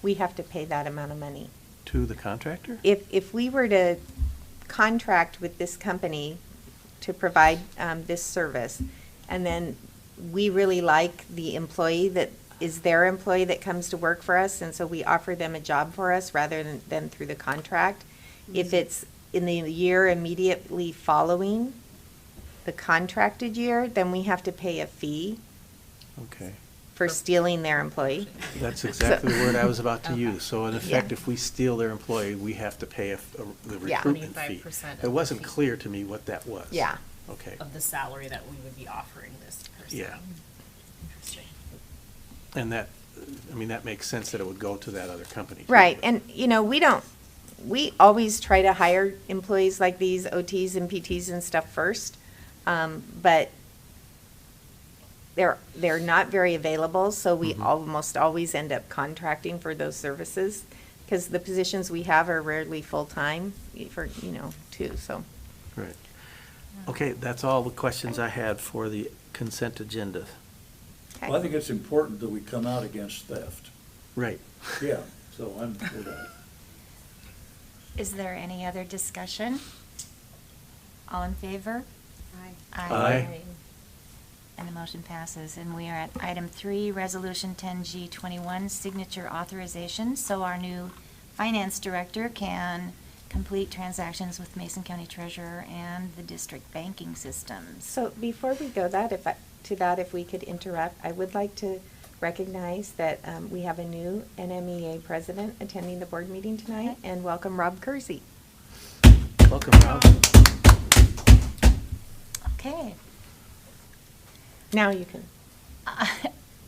D: we have to pay that amount of money.
C: To the contractor?
D: If we were to contract with this company to provide this service, and then we really like the employee that is their employee that comes to work for us, and so we offer them a job for us rather than through the contract. If it's in the year immediately following the contracted year, then we have to pay a fee
C: Okay.
D: for stealing their employee.
C: That's exactly the word I was about to
E: Okay.
C: use. So in effect,
D: Yeah.
C: if we steal their employee, we have to pay the
D: Yeah.
C: recruitment fee.
E: 25% of
C: It wasn't
E: the fee.
C: clear to me what that was.
D: Yeah.
C: Okay.
E: Of the salary that we would be offering this person.
C: Yeah.
E: Interesting.
C: And that, that makes sense that it would go to that other company. too,
D: Right,
C: but-
D: and, we always try to hire employees like these, OTs and PTs and stuff first, but they're not very available, so we almost always end up contracting for those services, because the positions we have are rarely full-time for, too, so.
C: Right. Okay, that's all the questions I had for the consent agenda.
D: Okay.
B: Well, I think it's important that we come out against theft.
C: Right.
B: Yeah, so I'm for that.
A: Is there any other discussion? All in favor?
C: Aye.
A: And the motion passes. And we are at item 3, Resolution 10G21, signature authorization. So our new finance director can complete transactions with Mason County Treasurer and the district banking systems.
D: So before we go if we could interrupt, I would like to recognize that we have a new NMEA president attending the board meeting tonight, and welcome Rob Kersey.
C: Welcome, Rob.
A: Okay.
D: Now you can.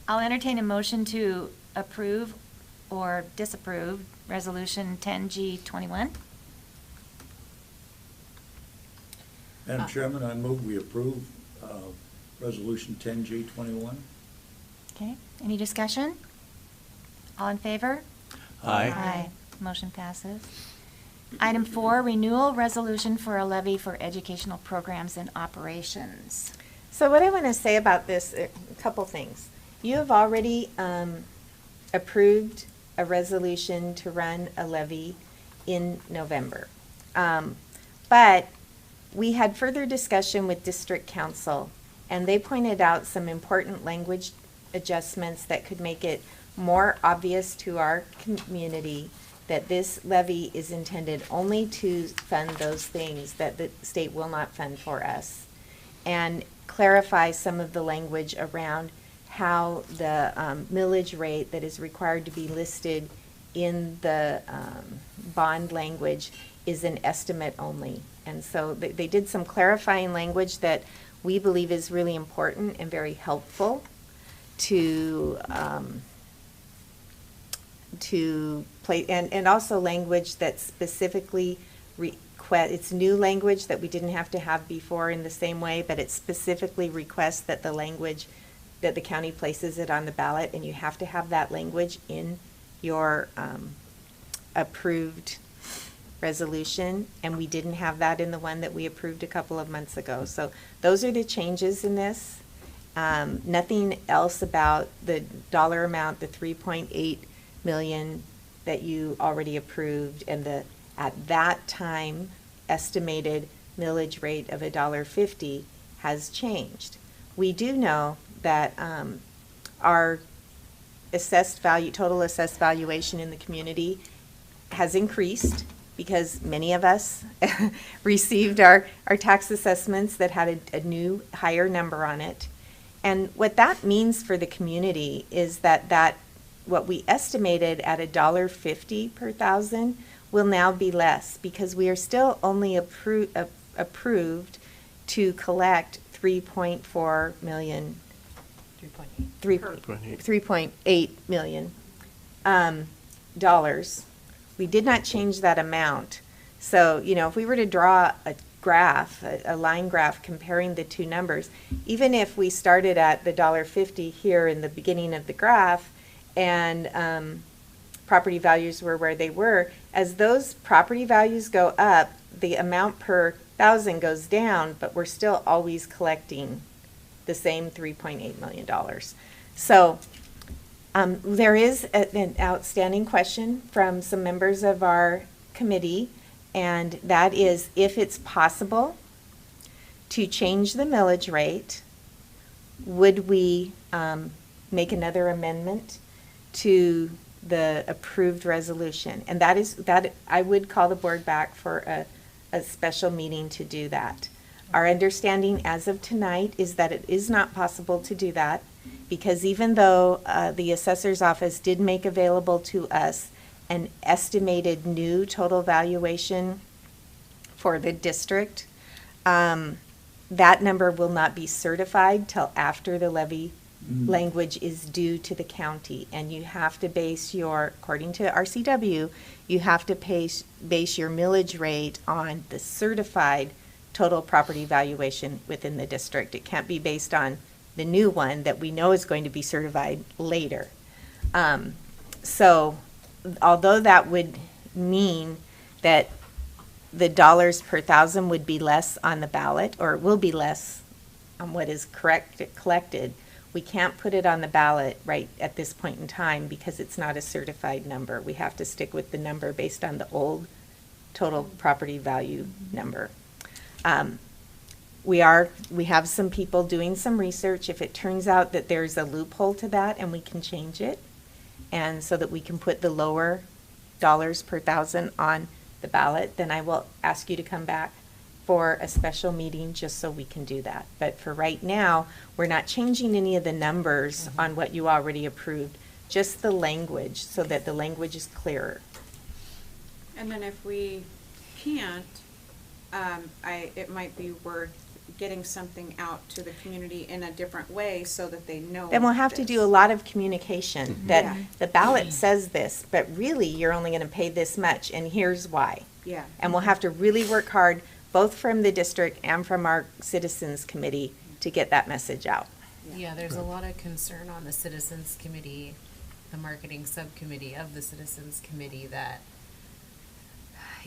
A: I'll entertain a motion to approve or disapprove Resolution 10G21.
B: Madam Chairman, I move we approve Resolution 10G21.
A: Okay, any discussion? All in favor?
C: Aye.
A: Motion passes. Item 4, renewal resolution for a levy for educational programs and operations.
D: So what I want to say about this, a couple things. You have already approved a resolution to run a levy in November. But we had further discussion with district council, and they pointed out some important language adjustments that could make it more obvious to our community that this levy is intended only to fund those things that the state will not fund for us, and clarify some of the language around how the millage rate that is required to be listed in the bond language is an estimate only. And so they did some clarifying language that we believe is really important and very helpful to play, and also language that specifically it's new language that we didn't have to have before in the same way, but it specifically requests that the language that the county places it on the ballot, and you have to have that language in your approved resolution, and we didn't have that in the one that we approved a couple of months ago. So those are the changes in this. Nothing else about the dollar amount, the 3.8 million that you already approved, and the at that time estimated millage rate of $1.50 has changed. We do know that our assessed value, total assessed valuation in the community has increased because many of us received our tax assessments that had a new higher number on it. And what that means for the community is that what we estimated at $1.50 per thousand will now be less, because we are still only approved to collect 3.4 million. 3.8 million dollars. We did not change that amount. So, if we were to draw a graph, a line graph comparing the two numbers, even if we started at the $1.50 here in the beginning of the graph, and property values were where they were, as those property values go up, the amount per thousand goes down, but we're still always collecting the same $3.8 million. So there is an outstanding question from some members of our committee, and that is if it's possible to change the millage rate, would we make another amendment to the approved resolution? And that I would call the board back for a special meeting to do that. Our understanding as of tonight is that it is not possible to do that, because even though the assessor's office did make available to us an estimated new total valuation for the district, that number will not be certified till after the levy language is due to the county. And you have to base according to RCW, you have to base your millage rate on the certified total property valuation within the district. It can't be based on the new one that we know is going to be certified later. So although that would mean that the dollars per thousand would be less on the ballot, or will be less on what is collected, we can't put it on the ballot right at this point in time because it's not a certified number. We have to stick with the number based on the old total property value number. We have some people doing some research. If it turns out that there's a loophole to that and we can change it, and so that we can put the lower dollars per thousand on the ballot, then I will ask you to come back for a special meeting just so we can do that. But for right now, we're not changing any of the numbers on what you already approved, just the language, so that the language is clearer.
F: And then if we can't, it might be worth getting something out to the community in a different way so that they know.
D: Then we'll have to do a
F: this.
D: lot of communication, that
F: Yeah.
D: the ballot says this, but really, you're only gonna pay this much, and here's why.
F: Yeah.
D: And we'll have to really work hard, both from the district and from our citizens committee, to get that message out.
E: Yeah, there's a lot of concern on the Citizens Committee, the marketing subcommittee of the Citizens Committee, that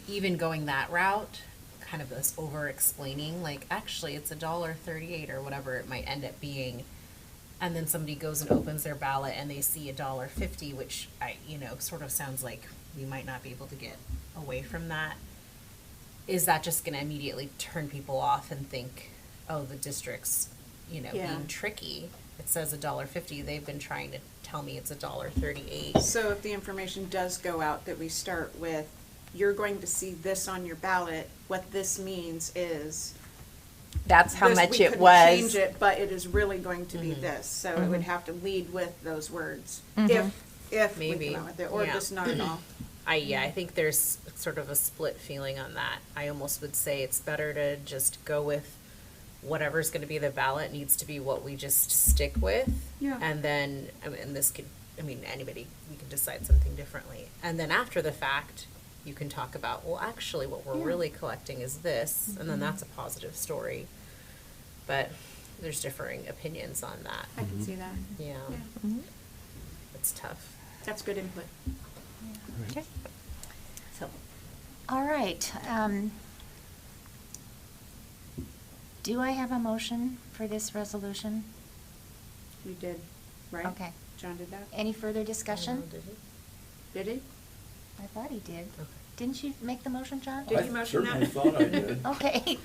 E: even going that route, kind of this over-explaining, like, actually, it's $1.38 or whatever it might end up being, and then somebody goes and opens their ballot and they see $1.50, which sort of sounds like we might not be able to get away from that. Is that just gonna immediately turn people off and think, oh, the district's,
F: Yeah.
E: being tricky? It says $1.50, they've been trying to tell me it's $1.38.
F: So if the information does go out that we start with, you're going to see this on your ballot, what this means is.
D: That's how
F: this-
D: much
F: we
D: it
F: couldn't
D: was.
F: change it, but it is really going to be this, so it would have to lead with those words. If we
E: Maybe,
F: come out with it, or
E: yeah.
F: just not at all.
E: I think there's sort of a split feeling on that. I almost would say it's better to just go with whatever's gonna be the ballot needs to be what we just stick with.
F: Yeah.
E: And then, anybody, we can decide something differently. And then after the fact, you can talk about, well, actually, what we're really collecting is this, and then that's a positive story. But there's differing opinions on that.
F: I can see that.
E: Yeah,
F: Yeah.
E: it's tough.
F: That's good input.
D: Okay.
A: So, all right. Do I have a motion for this resolution?
F: You did, right?
A: Okay.
F: John did that?
A: Any further discussion?
F: Did he?
A: I thought he did. Didn't you make the motion, John?
F: Did you motion that?
B: I certainly thought I did.
A: Okay.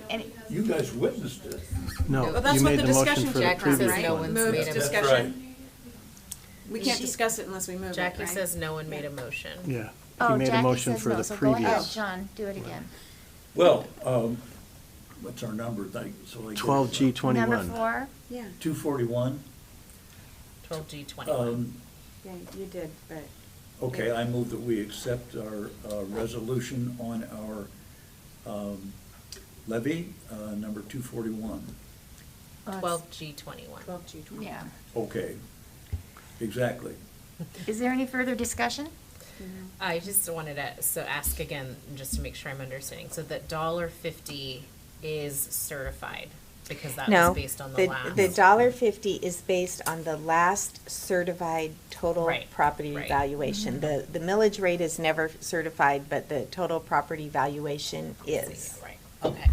A: Any-
B: You guys witnessed it.
C: No,
F: Well, that's
C: you
F: what
C: made
F: the
C: the motion
F: discussion
C: for the
F: Jack says,
C: previous
F: right?
E: no
C: one.
E: one's
F: Move
E: made a-
B: That's
F: discussion. We can't
A: She-
F: discuss it unless we move it,
E: Jackie
F: right?
E: says no one made a motion.
C: Yeah,
A: Oh,
C: he made a
A: Jackie
C: motion
A: says
C: for
A: no,
C: the
A: so go ahead,
C: previous.
A: John, do it again.
B: Well, what's our number?
C: 12G21.
A: Number 4?
F: Yeah,
B: 241.
E: 12G21.
F: yeah, you did, but.
B: Okay, I move that we accept our resolution on our levy, number 241.
E: 12G21.
F: 12G20.
A: Yeah.
B: Okay, exactly.
A: Is there any further discussion?
E: I just wanted to ask again, just to make sure I'm understanding. So that $1.50 is certified because that
D: No,
E: was based on the
D: the
E: last.
D: $1.50 is based on the last certified total
E: Right,
D: property
E: right.
D: valuation. The millage rate is never certified, but the total property valuation is.
E: Right, okay.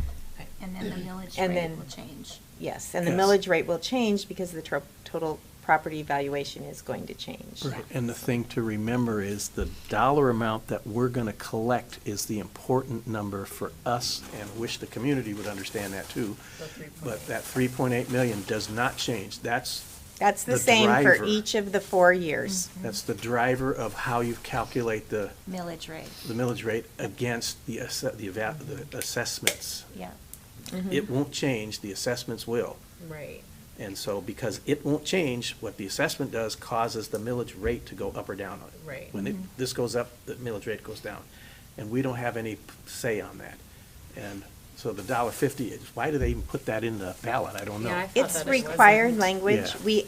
A: And then the millage
D: And
A: rate
D: then-
A: will change.
D: Yes, and the
B: Yes.
D: millage rate will change because the total property valuation is going to change.
C: Right, and the thing to remember is the dollar amount that we're gonna collect is the important number for us, and wish the community would understand that too.
E: The 3.8.
C: But that 3.8 million does not change. That's
D: That's the
C: the
D: same for
C: driver.
D: each of the 4 years.
C: the driver of how you calculate the
A: Millage rate,
C: millage rate against the assessments.
A: yeah.
C: It won't change, the assessments will.
E: Right.
C: And so, because it won't change, what the assessment does causes the millage rate to go up or down.
E: Right.
C: When this goes up, the millage rate goes down. And we don't have any say on that. And so the $1.50, why do they even put that in the ballot? I don't know.
E: Yeah, I thought
D: It's
E: that it
D: required
E: wasn't.
D: language.
C: Yeah.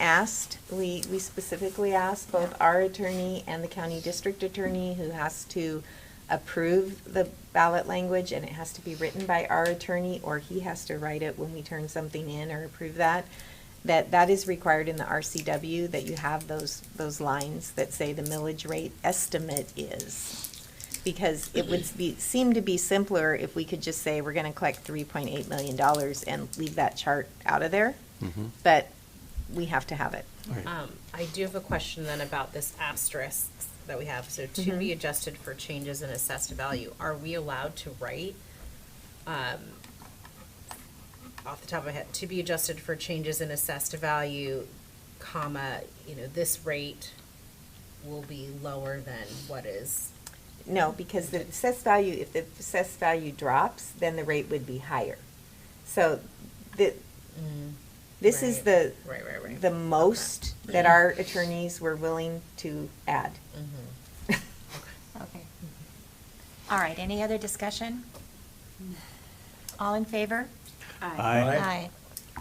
D: We specifically asked both our attorney and the county district attorney, who has to approve the ballot language, and it has to be written by our attorney, or he has to write it when we turn something in or approve that, that is required in the RCW, that you have those lines that say the millage rate estimate is. Because it would seem to be simpler if we could just say, we're gonna collect $3.8 million and leave that chart out of there.
C: Mhm.
D: But we have to have it.
C: All right.
E: I do have a question then about this asterisk that we have. So to be adjusted for changes in assessed value, are we allowed to write, off the top of my head, to be adjusted for changes in assessed value, comma, this rate will be lower than what is?
D: No, because the assessed value, if the assessed value drops, then the rate would be higher. So this is the,
E: Right.
D: the most that our attorneys were willing to add.
A: Okay. All right, any other discussion? All in favor?
C: Aye.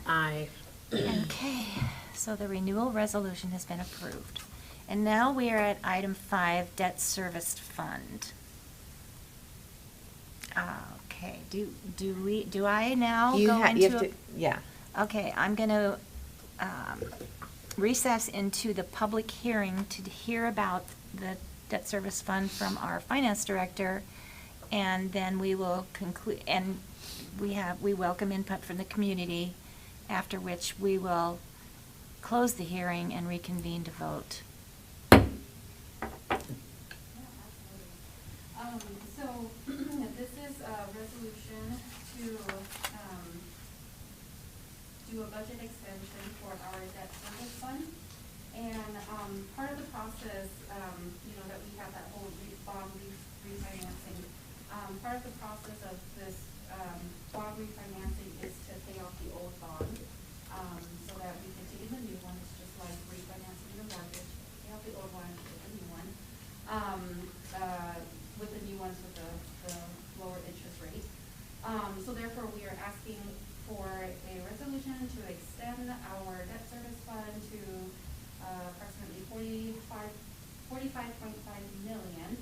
E: Aye.
A: Okay, so the renewal resolution has been approved. And now we are at item 5, debt service fund. Okay, do I now
D: You
A: go
D: ha- you
A: into?
D: have to, yeah.
A: Okay, I'm going to recess into the public hearing to hear about the debt service fund from our finance director, and then we will conclude, and we welcome input from the community, after which we will close the hearing and reconvene to vote.
G: So, this is a resolution to, do a budget extension for our debt service fund. And, part of the process, that we have that whole bond refinancing, part of the process of this, bond refinancing is to pay off the old bond, so that we can take in the new one. It's just like refinancing the mortgage, pay off the old one, take the new one. With the new ones with the lower interest rate. So therefore, we are asking for a resolution to extend our debt service fund to approximately $45.5 million.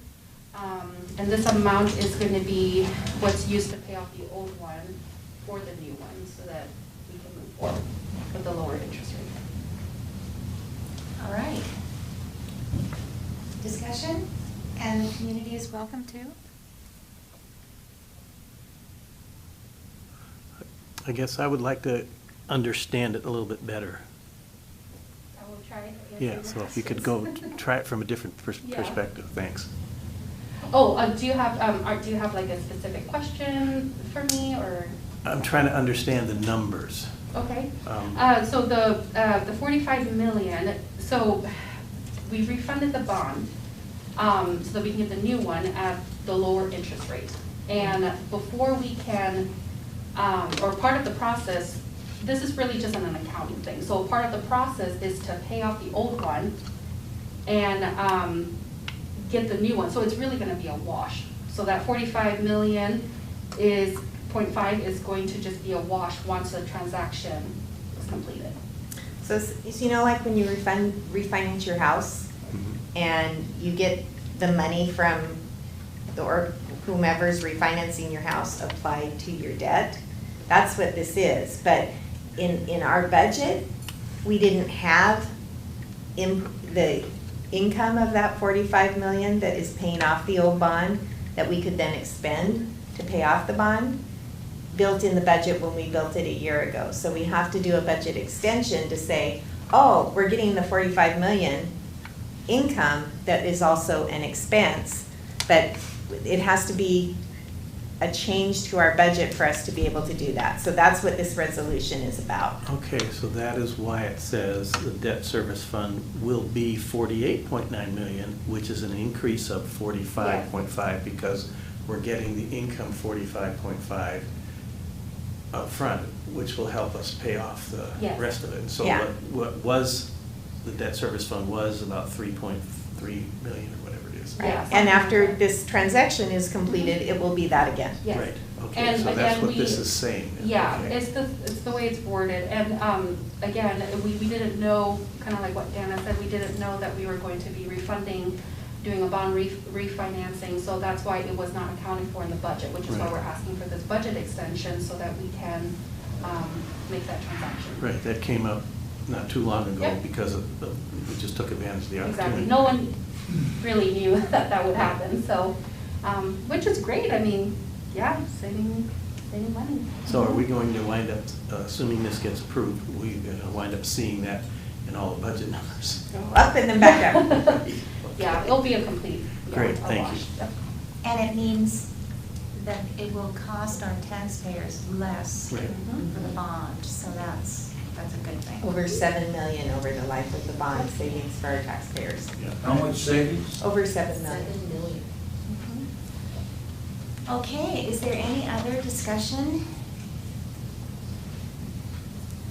G: And this amount is going to be what's used to pay off the old one for the new one, so that we can move forward with the lower interest rate.
A: All right. Discussion? And the community is welcome too?
C: I guess I would like to understand it a little bit better.
G: I will try.
C: Yeah, so if you could go try it from a different
G: Yeah.
C: perspective, thanks.
G: Oh, do you have like a specific question for me, or?
C: I'm trying to understand the numbers.
G: Okay.
C: Um,
G: So the 45 million, so we refunded the bond, so that we can get the new one at the lower interest rate. And before we can, or part of the process, this is really just an accounting thing. So part of the process is to pay off the old one and get the new one. So it's really gonna be a wash. So that 45 million is, 0.5 is going to just be a wash once the transaction is completed.
D: So, like when you refinance your house, and you get the money from or whomever's refinancing your house applied to your debt, that's what this is. But in our budget, we didn't have the income of that 45 million that is paying off the old bond that we could then expend to pay off the bond built in the budget when we built it a year ago. So we have to do a budget extension to say, oh, we're getting the 45 million income that is also an expense, but it has to be a change to our budget for us to be able to do that. So that's what this resolution is about.
C: Okay, so that is why it says the debt service fund will be 48.9 million, which is an increase of 45.5, because we're getting the income 45.5 up front, which will help us pay off the
G: Yes.
C: rest of it. And so
D: Yeah.
C: what was, the debt service fund was about 3.3 million or whatever it is.
G: Yeah.
D: And after this transaction is completed, it will be that again.
G: Yes.
C: Right, okay,
G: And
C: so that's
G: again,
C: what this is saying.
G: Yeah,
C: Okay.
G: it's the way it's worded, and, again, we didn't know, kind of like what Dana said, we didn't know that we were going to be refunding doing a bond refinancing, so that's why it was not accounted for in the budget, which is why
C: Right.
G: we're asking for this budget extension so that we can make that transaction.
C: Right, that came up not too long ago
G: Yep.
C: because we just took advantage of the opportunity.
G: Exactly. No one really knew that that would happen, so, which is great. I mean, yeah, saving money.
C: So are we going to wind up, assuming this gets approved, we're going to wind up seeing that in all the budget numbers?
D: Up and then back up.
G: Yeah, it'll be a complete. yeah,
C: Great,
G: a
C: thank
G: wash.
C: you.
G: Yep.
A: And it means that it will cost our taxpayers less
C: Right.
A: for the bond, so that's a good thing.
D: Over 7 million over the life of the bond savings for our taxpayers.
C: Yeah.
B: How much savings?
D: Over 7 million.
A: Okay, is there any other discussion?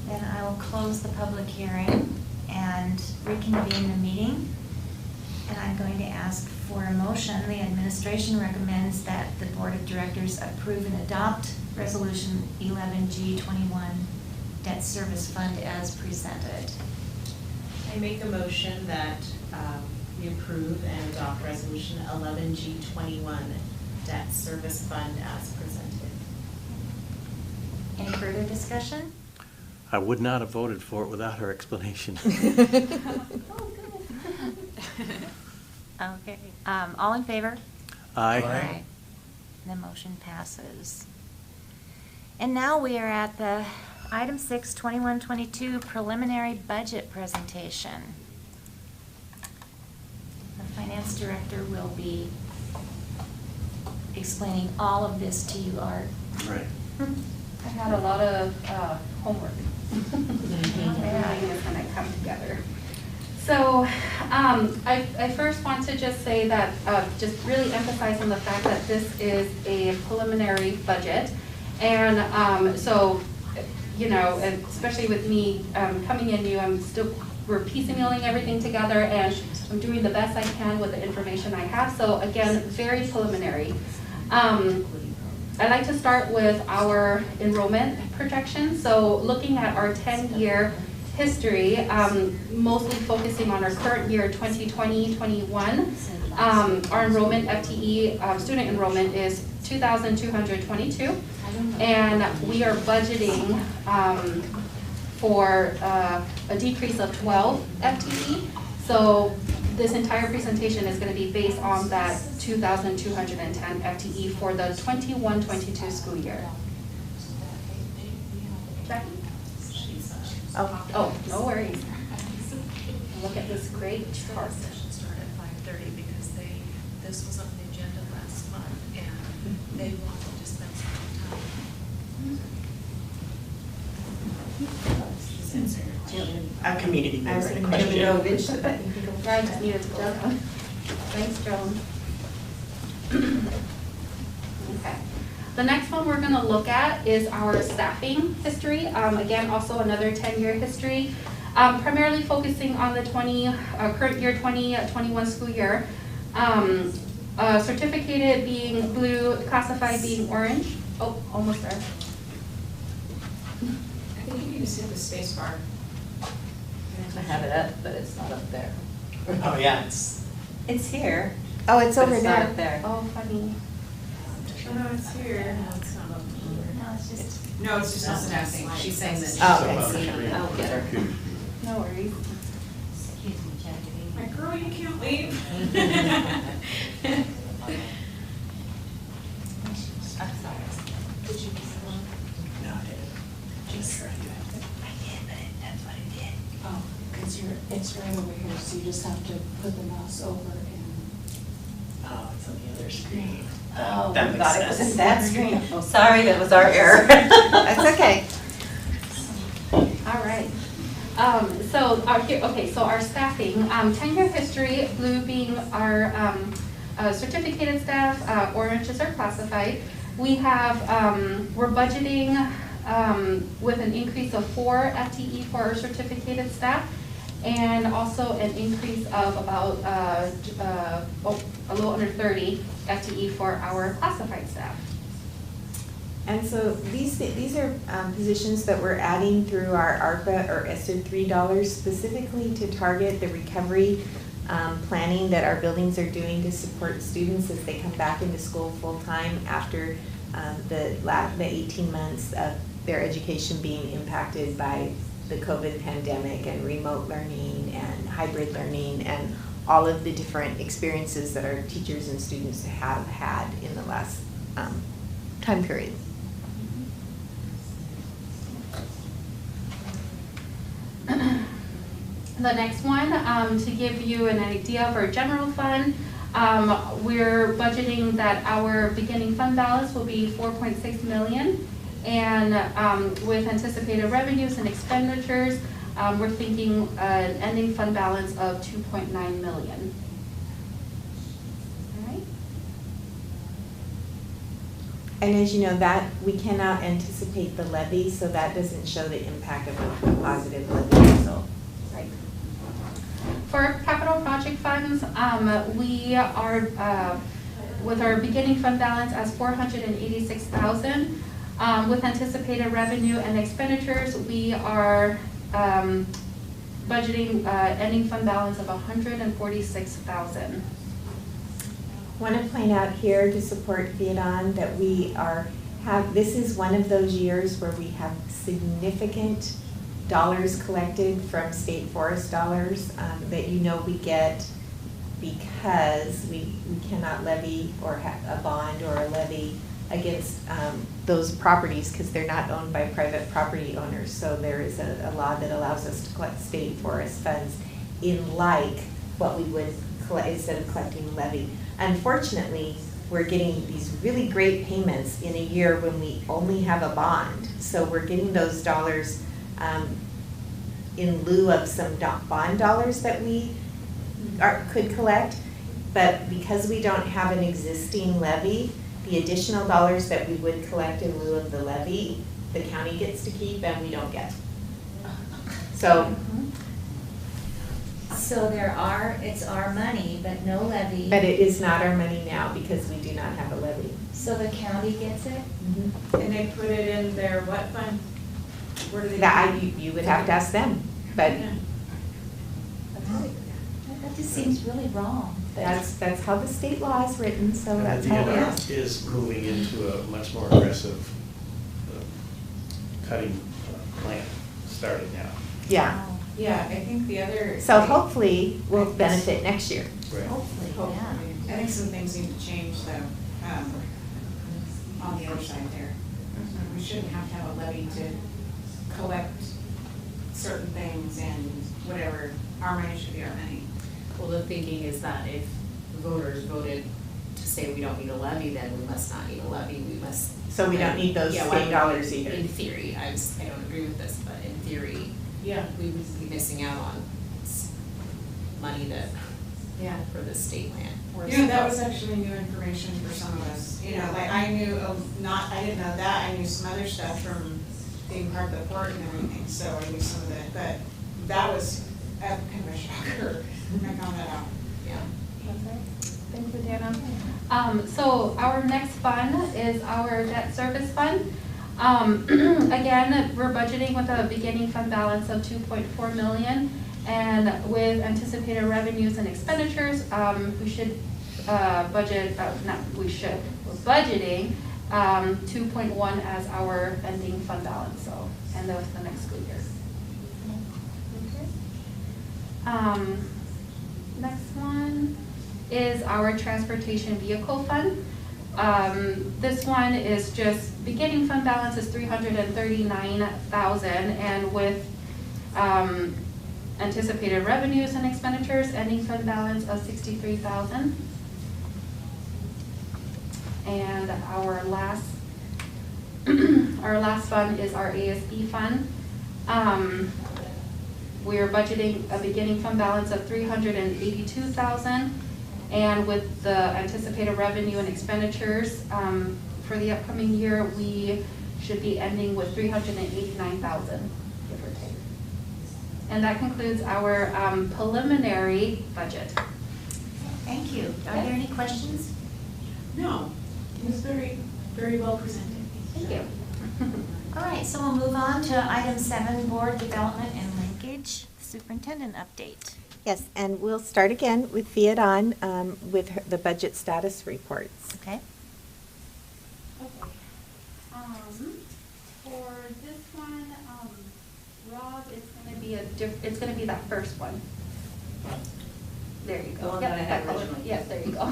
A: Then I will close the public hearing and reconvene the meeting. And I'm going to ask for a motion. The administration recommends that the Board of Directors approve and adopt Resolution 11G21 Debt Service Fund as presented.
I: I make a motion that we approve and adopt Resolution 11G21 Debt Service Fund as presented.
A: Any further discussion?
C: I would not have voted for it without her explanation.
A: Okay, all in favor?
C: Aye.
A: The motion passes. And now we are at the item 6, 21-22 preliminary budget presentation. The finance director will be explaining all of this to you, Art.
C: Right.
G: I had a lot of homework. Everything is gonna come together. So I first want to just say that, just really emphasize on the fact that this is a preliminary budget. And so, you know, and especially with me coming in new, we're piecemealing everything together, and I'm doing the best I can with the information I have. So again, very preliminary. I'd like to start with our enrollment projections. So looking at our 10-year history, mostly focusing on our current year, 2020-21, our enrollment, FTE, student enrollment is 2,222. And we are budgeting for a decrease of 12 FTE. So this entire presentation is going to be based on that 2,210 FTE for the 21-22 school year. Jackie? Oh, no worries. Look at this great chart.
J: Session started at 5:30 because this was on the agenda last month and they wanted to spend some time.
I: A community member in a
D: I
I: question.
G: I just needed to jump. Thanks, Joan. Okay. The next one we're going to look at is our staffing history. Again, also another 10-year history, primarily focusing on the current year 2021 school year. Certificated being blue, classified being orange. Oh, almost there.
I: I think you can just hit the space bar.
K: I have it up, but it's not up there.
I: Oh, yeah.
K: It's here.
D: Oh, it's
K: but
D: over
K: it's not
D: there.
K: up there.
G: Oh, funny.
I: No, it's here. No, it's not up here.
A: No, it's just,
I: No, it's just not staffing. She's saying that.
D: Oh, okay.
K: I'll get her.
G: No worries.
K: Excuse me, Jackie.
I: My girl, you can't leave.
K: I'm sorry.
I: Did you get one?
C: No, I didn't.
K: Just, I did, but that's what I did.
J: Oh, because it's right over here, so you just have to put the mouse over and.
K: Oh, it's on the other screen.
J: Oh,
K: That
J: I
K: makes
J: thought it was
K: sense.
J: in that screen.
K: Oh, sorry, that was our error.
D: That's okay.
G: All right. So our staffing, 10-year history, blue being our certificated staff, orange is our classified. We have, we're budgeting with an increase of 4 FTE for our certificated staff, and also an increase of about a little under 30 FTE for our classified staff.
D: And so these are positions that we're adding through our ARPA or ESSER 3 dollars specifically to target the recovery planning that our buildings are doing to support students as they come back into school full-time after the 18 months of their education being impacted by the COVID pandemic and remote learning and hybrid learning and all of the different experiences that our teachers and students have had in the last time period.
G: The next one, to give you an idea of our general fund, we're budgeting that our beginning fund balance will be 4.6 million. And with anticipated revenues and expenditures, we're thinking an ending fund balance of 2.9 million. All right.
D: And as you know, that we cannot anticipate the levy, so that doesn't show the impact of a positive levy result.
G: Right. For capital project funds, we are with our beginning fund balance as 486,000. With anticipated revenue and expenditures, we are budgeting ending fund balance of 146,000.
D: Want to point out here to support Vietnam that this is one of those years where we have significant dollars collected from state forest dollars that we get because we cannot levy or have a bond or a levy against those properties because they're not owned by private property owners. So there is a law that allows us to collect state forest funds in like what we would collect instead of collecting levy. Unfortunately, we're getting these really great payments in a year when we only have a bond. So we're getting those dollars in lieu of some bond dollars that we could collect. But because we don't have an existing levy, the additional dollars that we would collect in lieu of the levy, the county gets to keep and we don't get. So
A: it's our money, but no levy.
D: But it is not our money now because we do not have a levy.
A: So the county gets it?
I: And they put it in their what fund? Where do they?
D: You would have to ask them, but
A: That just seems really wrong.
D: that's how the state law is written, so
C: And
D: that's
C: the
D: how it
C: DNR
D: is.
C: is moving into a much more aggressive cutting plan starting now.
D: Yeah,
I: Yeah, I think the other.
D: so hopefully we'll benefit next year.
C: Right.
A: Hopefully, yeah.
F: I think some things need to change though, on the other side there. We shouldn't have to have a levy to collect certain things and whatever, our money should be our money.
L: Well, the thinking is that if voters voted to say we don't need a levy, then we must not need a levy, we must.
D: So we don't need those
L: Yeah,
D: state
L: why-
D: dollars either.
L: In theory, I don't agree with this, but in theory,
I: Yeah,
L: we would be missing out on money that,
I: yeah.
L: for the state land.
F: That was actually new information for some of us. Like I knew I didn't know that. I knew some other stuff from being part of the port and everything, so I knew some of that. But that was kind of a shocker when I found that out.
L: Yeah.
G: Thank you, Dana. So our next fund is our debt service fund. Again, we're budgeting with a beginning fund balance of 2.4 million, and with anticipated revenues and expenditures, we should budget. We're budgeting 2.1 as our ending fund balance. So, end of the next school year. Okay. Next one is our transportation vehicle fund. This one is just beginning fund balance is 339,000, and with anticipated revenues and expenditures, ending fund balance of 63,000. And our last fund is our ASB fund. We are budgeting a beginning fund balance of 382,000, and with the anticipated revenue and expenditures for the upcoming year, we should be ending with 389,000, give or take. And that concludes our preliminary budget.
A: Thank you. Are there any questions?
I: No, it was very, very well presented.
G: Thank you.
A: All right, so we'll move on to item 7, board development and linkage, superintendent update.
D: Yes, and we'll start again with Fiat on with the budget status reports.
A: Okay.
G: Okay. For this one, Rob, it's gonna be it's gonna be that first one. There you go.
K: The one
G: Yep,
K: that I had
G: color.
K: originally.
G: Yes, there you go.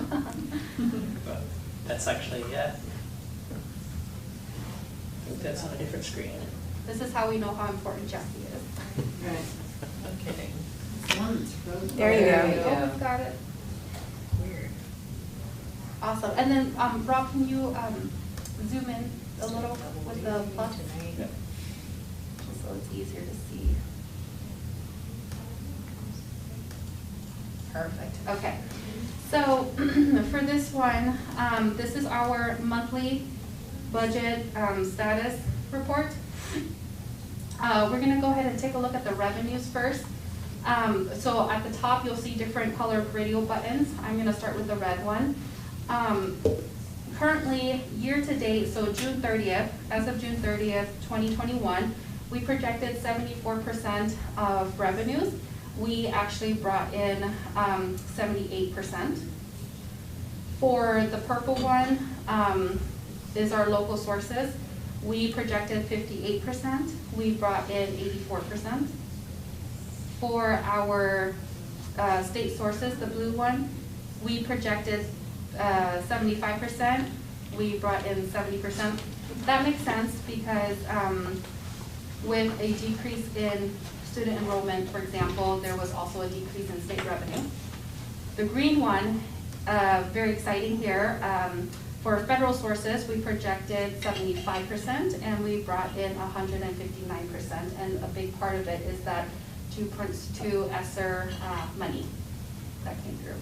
K: But that's actually, I think that's on a different screen.
G: This is how we know how important Jackie is.
K: Right. Okay.
D: There you go.
G: Oh, got it.
K: Weird.
G: Awesome. And then, Rob, can you zoom in a little with the plus?
K: Yeah.
G: Just so it's easier to see. Perfect. Okay. So for this one, this is our monthly budget status report. We're going to go ahead and take a look at the revenues first. So at the top, you'll see different colored radio buttons. I'm going to start with the red one. Currently, year-to-date, so June 30th, as of June 30th, 2021, we projected 74% of revenues. We actually brought in 78%. For the purple one is our local sources. We projected 58%. We brought in 84%. For our state sources, the blue one, we projected 75%. We brought in 70%. That makes sense because with a decrease in student enrollment, for example, there was also a decrease in state revenue. The green one, very exciting here. For federal sources, we projected 75% and we brought in 159%. And a big part of it is that to ESSER money that came through.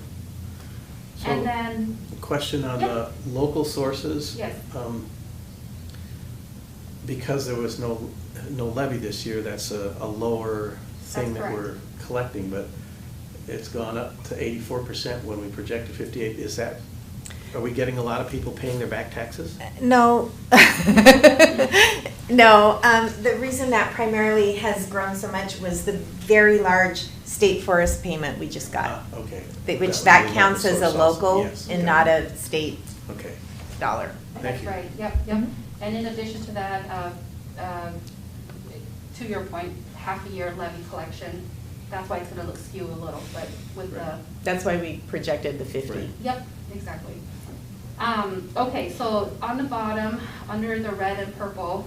C: So,
G: And then,
C: question on
G: Yep.
C: the local sources.
G: Yes.
C: Because there was no levy this year, that's a lower thing
G: That's
C: that we're
G: correct.
C: collecting, but it's gone up to 84% when we projected 58. Is that, are we getting a lot of people paying their back taxes?
D: No. No, the reason that primarily has grown so much was the very large state forest payment we just got.
C: Okay.
D: Which
C: That
D: that
C: would be
D: counts as a
C: source also.
D: local
C: Yes,
D: and
C: okay.
D: not a state
C: Okay.
D: dollar.
C: Thank
G: that's
C: you.
G: right, yep, yep.
D: Mhm.
G: And in addition to that, to your point, half a year levy collection, that's why it's gonna look skew a little, but with the,
C: Right.
D: That's why we projected the 50.
C: Right.
G: yep, exactly. Okay, so on the bottom, under the red and purple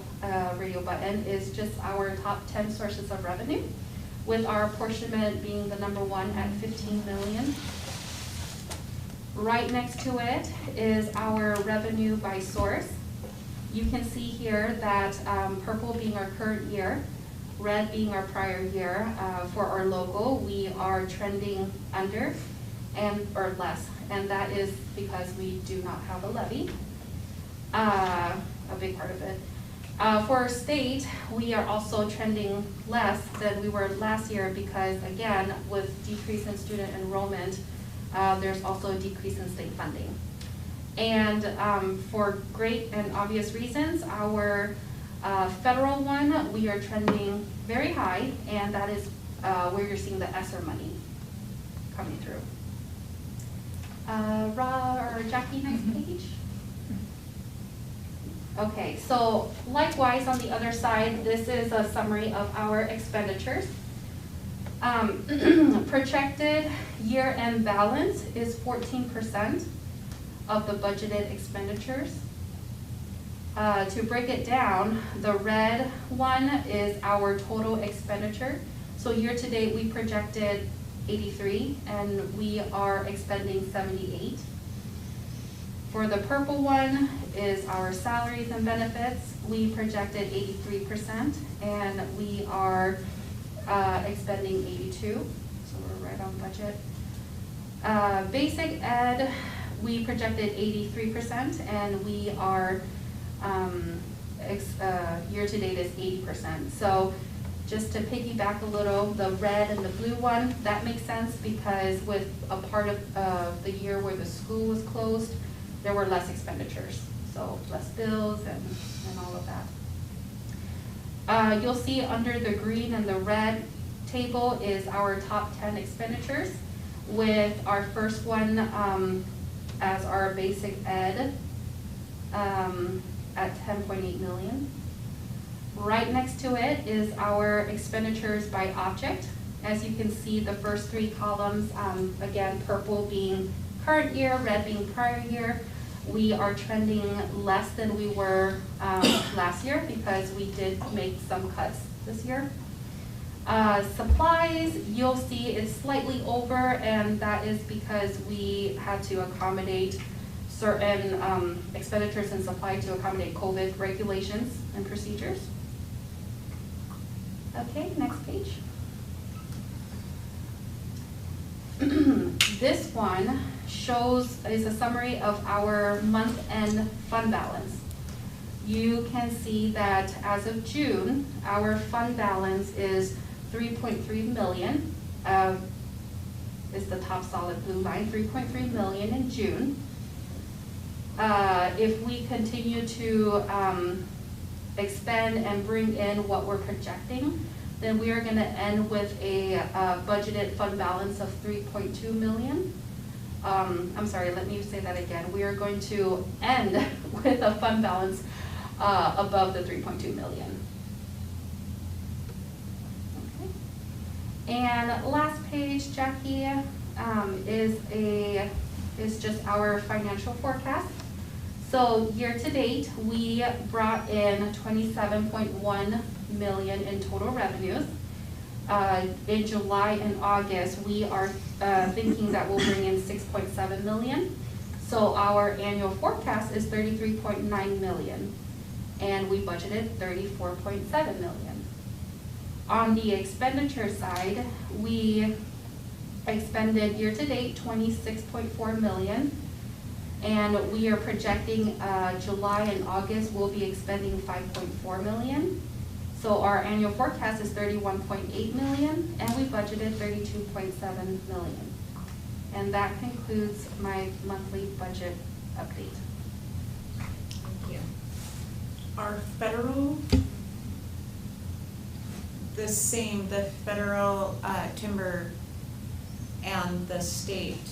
G: radio button is just our top 10 sources of revenue, with our apportionment being the number one at 15 million. Right next to it is our revenue by source. You can see here that purple being our current year, red being our prior year. For our local, we are trending under or less, and that is because we do not have a levy, a big part of it. For our state, we are also trending less than we were last year because, again, with decrease in student enrollment, there's also a decrease in state funding. And for great and obvious reasons, our federal one, we are trending very high, and that is where you're seeing the ESSER money coming through. Or Jackie, next page. Okay, so likewise on the other side, this is a summary of our expenditures. Projected year-end balance is 14% of the budgeted expenditures. To break it down, the red one is our total expenditure. So year-to-date, we projected 83, and we are expending 78. For the purple one is our salaries and benefits. We projected 83%, and we are expending 82, so we're right on budget. Basic ed, we projected 83%, and we are, year-to-date is 80%. So just to piggyback a little, the red and the blue one, that makes sense because with a part of the year where the school was closed, there were less expenditures, so less bills and all of that. You'll see under the green and the red table is our top 10 expenditures, with our first one as our basic ed at 10.8 million. Right next to it is our expenditures by object. As you can see, the first three columns, again, purple being current year, red being prior year. We are trending less than we were last year because we did make some cuts this year. Supplies, you'll see it's slightly over, and that is because we had to accommodate certain expenditures in supply to accommodate COVID regulations and procedures. Okay, next page. This one is a summary of our month-end fund balance. You can see that as of June, our fund balance is 3.3 million, is the top solid blue line, 3.3 million in June. If we continue to expend and bring in what we're projecting, then we are going to end with a budgeted fund balance of 3.2 million. I'm sorry, let me say that again. We are going to end with a fund balance above the 3.2 million. Okay. And last page, Jackie, is just our financial forecast. So year to date, we brought in 27.1 million in total revenues. In July and August, we are thinking that we'll bring in 6.7 million. So our annual forecast is 33.9 million, and we budgeted 34.7 million. On the expenditure side, we expended year to date 26.4 million, and we are projecting July and August we'll be expending 5.4 million. So our annual forecast is 31.8 million, and we budgeted 32.7 million. And that concludes my monthly budget update.
E: Thank you.
F: Are federal the same, the federal timber and the state,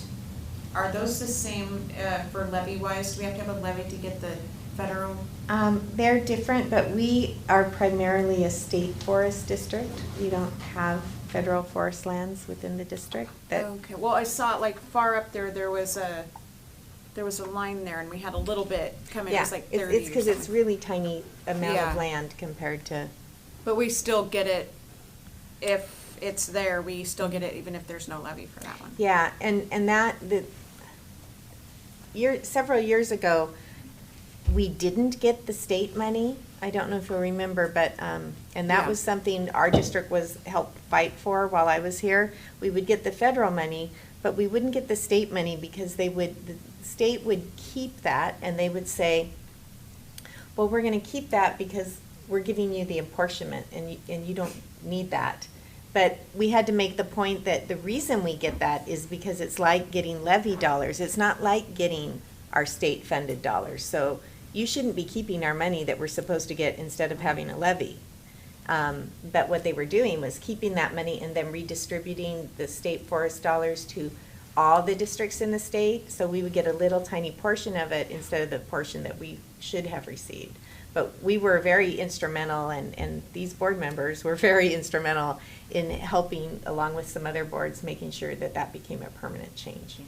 F: are those the same for levy-wise? Do we have to have a levy to get the federal?
D: They're different, but we are primarily a state forest district. We don't have federal forest lands within the district.
F: Okay, well, I saw like far up there, there was a line there, and we had a little bit coming, it was like 30
D: it's because it's really tiny amount
F: Yeah.
D: of land compared to.
F: But we still get it, if it's there, we still get it even if there's no levy for that one.
D: Yeah, and several years ago, we didn't get the state money. I don't know if you'll remember, but, and that
F: Yeah.
D: was something our district was helped fight for while I was here. We would get the federal money, but we wouldn't get the state money because the state would keep that, and they would say, well, we're gonna keep that because we're giving you the apportionment, and you don't need that. But we had to make the point that the reason we get that is because it's like getting levy dollars. It's not like getting our state-funded dollars. So you shouldn't be keeping our money that we're supposed to get instead of having a levy. But what they were doing was keeping that money and then redistributing the state forest dollars to all the districts in the state. So we would get a little tiny portion of it instead of the portion that we should have received. But we were very instrumental, and these board members were very instrumental in helping, along with some other boards, making sure that that became a permanent change.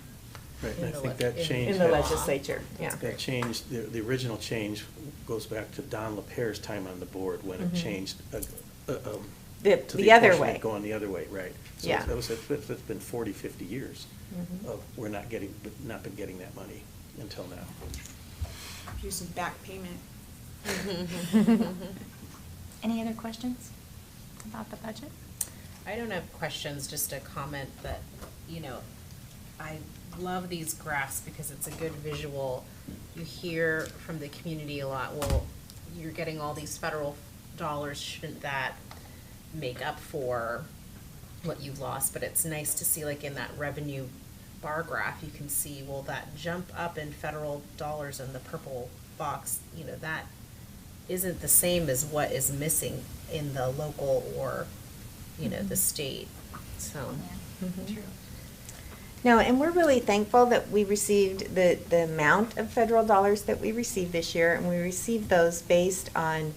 C: Right, and I
E: In the
C: think that change.
D: In the
C: had-
D: legislature, yeah.
C: That change, the original change goes back to Don LaPere's time on the board when it changed to
D: The other
C: apportionment
D: way.
C: going the other way, right. So
D: Yeah.
C: it's been 40, 50 years
D: Mhm.
C: of we're not been getting that money until now.
F: Using back payment.
A: Any other questions about the budget?
E: I don't have questions, just a comment that, I love these graphs because it's a good visual. You hear from the community a lot, well, you're getting all these federal dollars, shouldn't that make up for what you've lost? But it's nice to see, like in that revenue bar graph, you can see, well, that jump up in federal dollars in the purple box, that isn't the same as what is missing in the local or you know, the state, so.
D: Mhm. No, and we're really thankful that we received the amount of federal dollars that we received this year, and we received those based on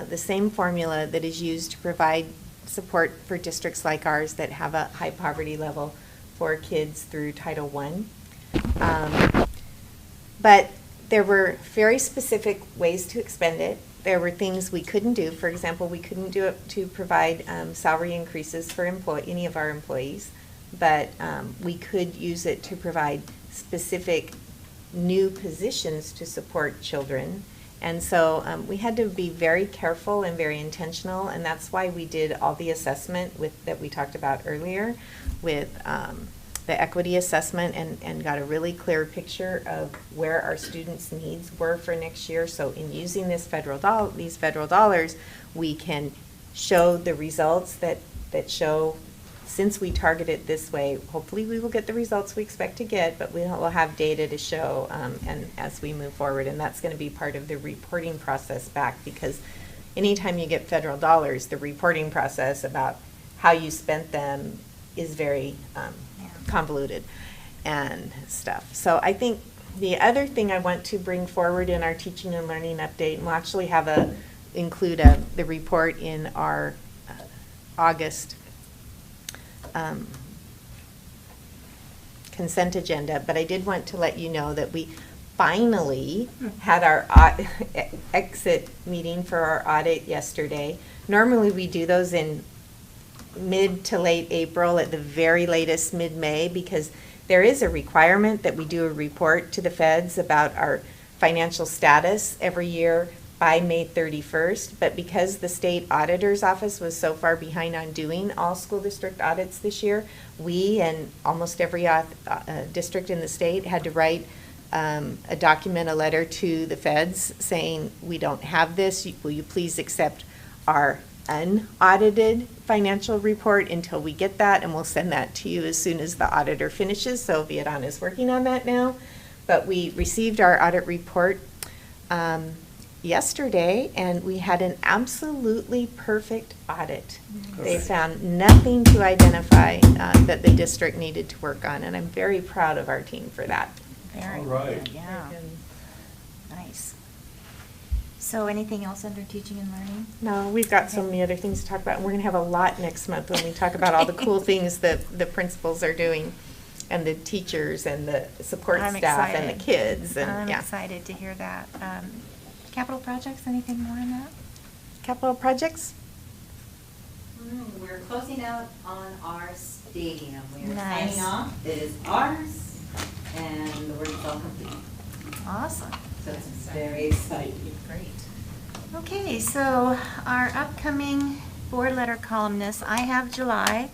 D: the same formula that is used to provide support for districts like ours that have a high poverty level for kids through Title I. But there were very specific ways to expend it. There were things we couldn't do. For example, we couldn't do it to provide salary increases for any of our employees, but we could use it to provide specific new positions to support children. And so we had to be very careful and very intentional, and that's why we did all the assessment that we talked about earlier with the equity assessment and got a really clear picture of where our students' needs were for next year. So in using these federal dollars, we can show the results that show, since we target it this way, hopefully we will get the results we expect to get, but we'll have data to show and as we move forward. And that's going to be part of the reporting process back, because anytime you get federal dollars, the reporting process about how you spent them is very convoluted and stuff. So I think the other thing I want to bring forward in our teaching and learning update, and we'll actually have include the report in our August consent agenda, but I did want to let you know that we finally had our exit meeting for our audit yesterday. Normally we do those in mid to late April, at the very latest mid-May, because there is a requirement that we do a report to the feds about our financial status every year by May 31st. But because the state auditor's office was so far behind on doing all school district audits this year, we and almost every district in the state had to write a document, a letter to the feds saying, we don't have this, will you please accept our unaudited financial report until we get that, and we'll send that to you as soon as the auditor finishes. So Vietnam is working on that now. But we received our audit report yesterday, and we had an absolutely perfect audit. They found nothing to identify that the district needed to work on, and I'm very proud of our team for that.
A: Very
B: All right.
A: good, yeah. Nice. So anything else under teaching and learning?
D: No, we've got so many other things to talk about, and we're going to have a lot next month when we talk about all the cool things that the principals are doing, and the teachers, and the support
A: I'm
D: staff, and
A: excited.
D: the kids, and
A: I'm
D: yeah.
A: excited to hear that. Capital projects, anything more on that?
D: Capital projects?
K: We're closing out on our stadium. We are
A: Nice.
K: signing off. It is ours, and the work is all complete.
A: Awesome.
K: So it's very exciting.
E: Great.
A: Okay, so our upcoming board letter columnists, I have July.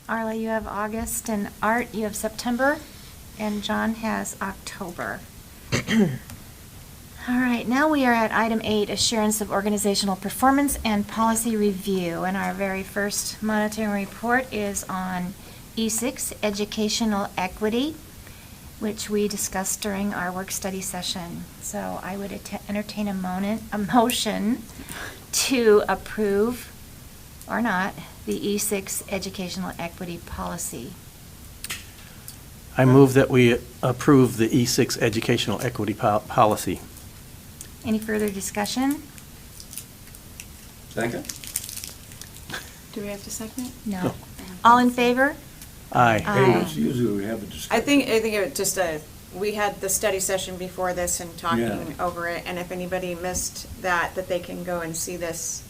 A: Arla, you have August, and Art, you have September, and John has October. All right, now we are at item 8, assurance of organizational performance and policy review. And our very first monitoring report is on E6, educational equity, which we discussed during our work study session. So I would entertain a motion to approve or not the E6 educational equity policy.
C: I move that we approve the E6 educational equity policy.
A: Any further discussion?
M: Second?
F: Do we have to second it?
A: No. All in favor?
C: Aye.
B: Hey, it's usually we have a discussion.
F: I think it was just we had the study session before this and talking
B: Yeah.
F: over it, and if anybody missed that they can go and see this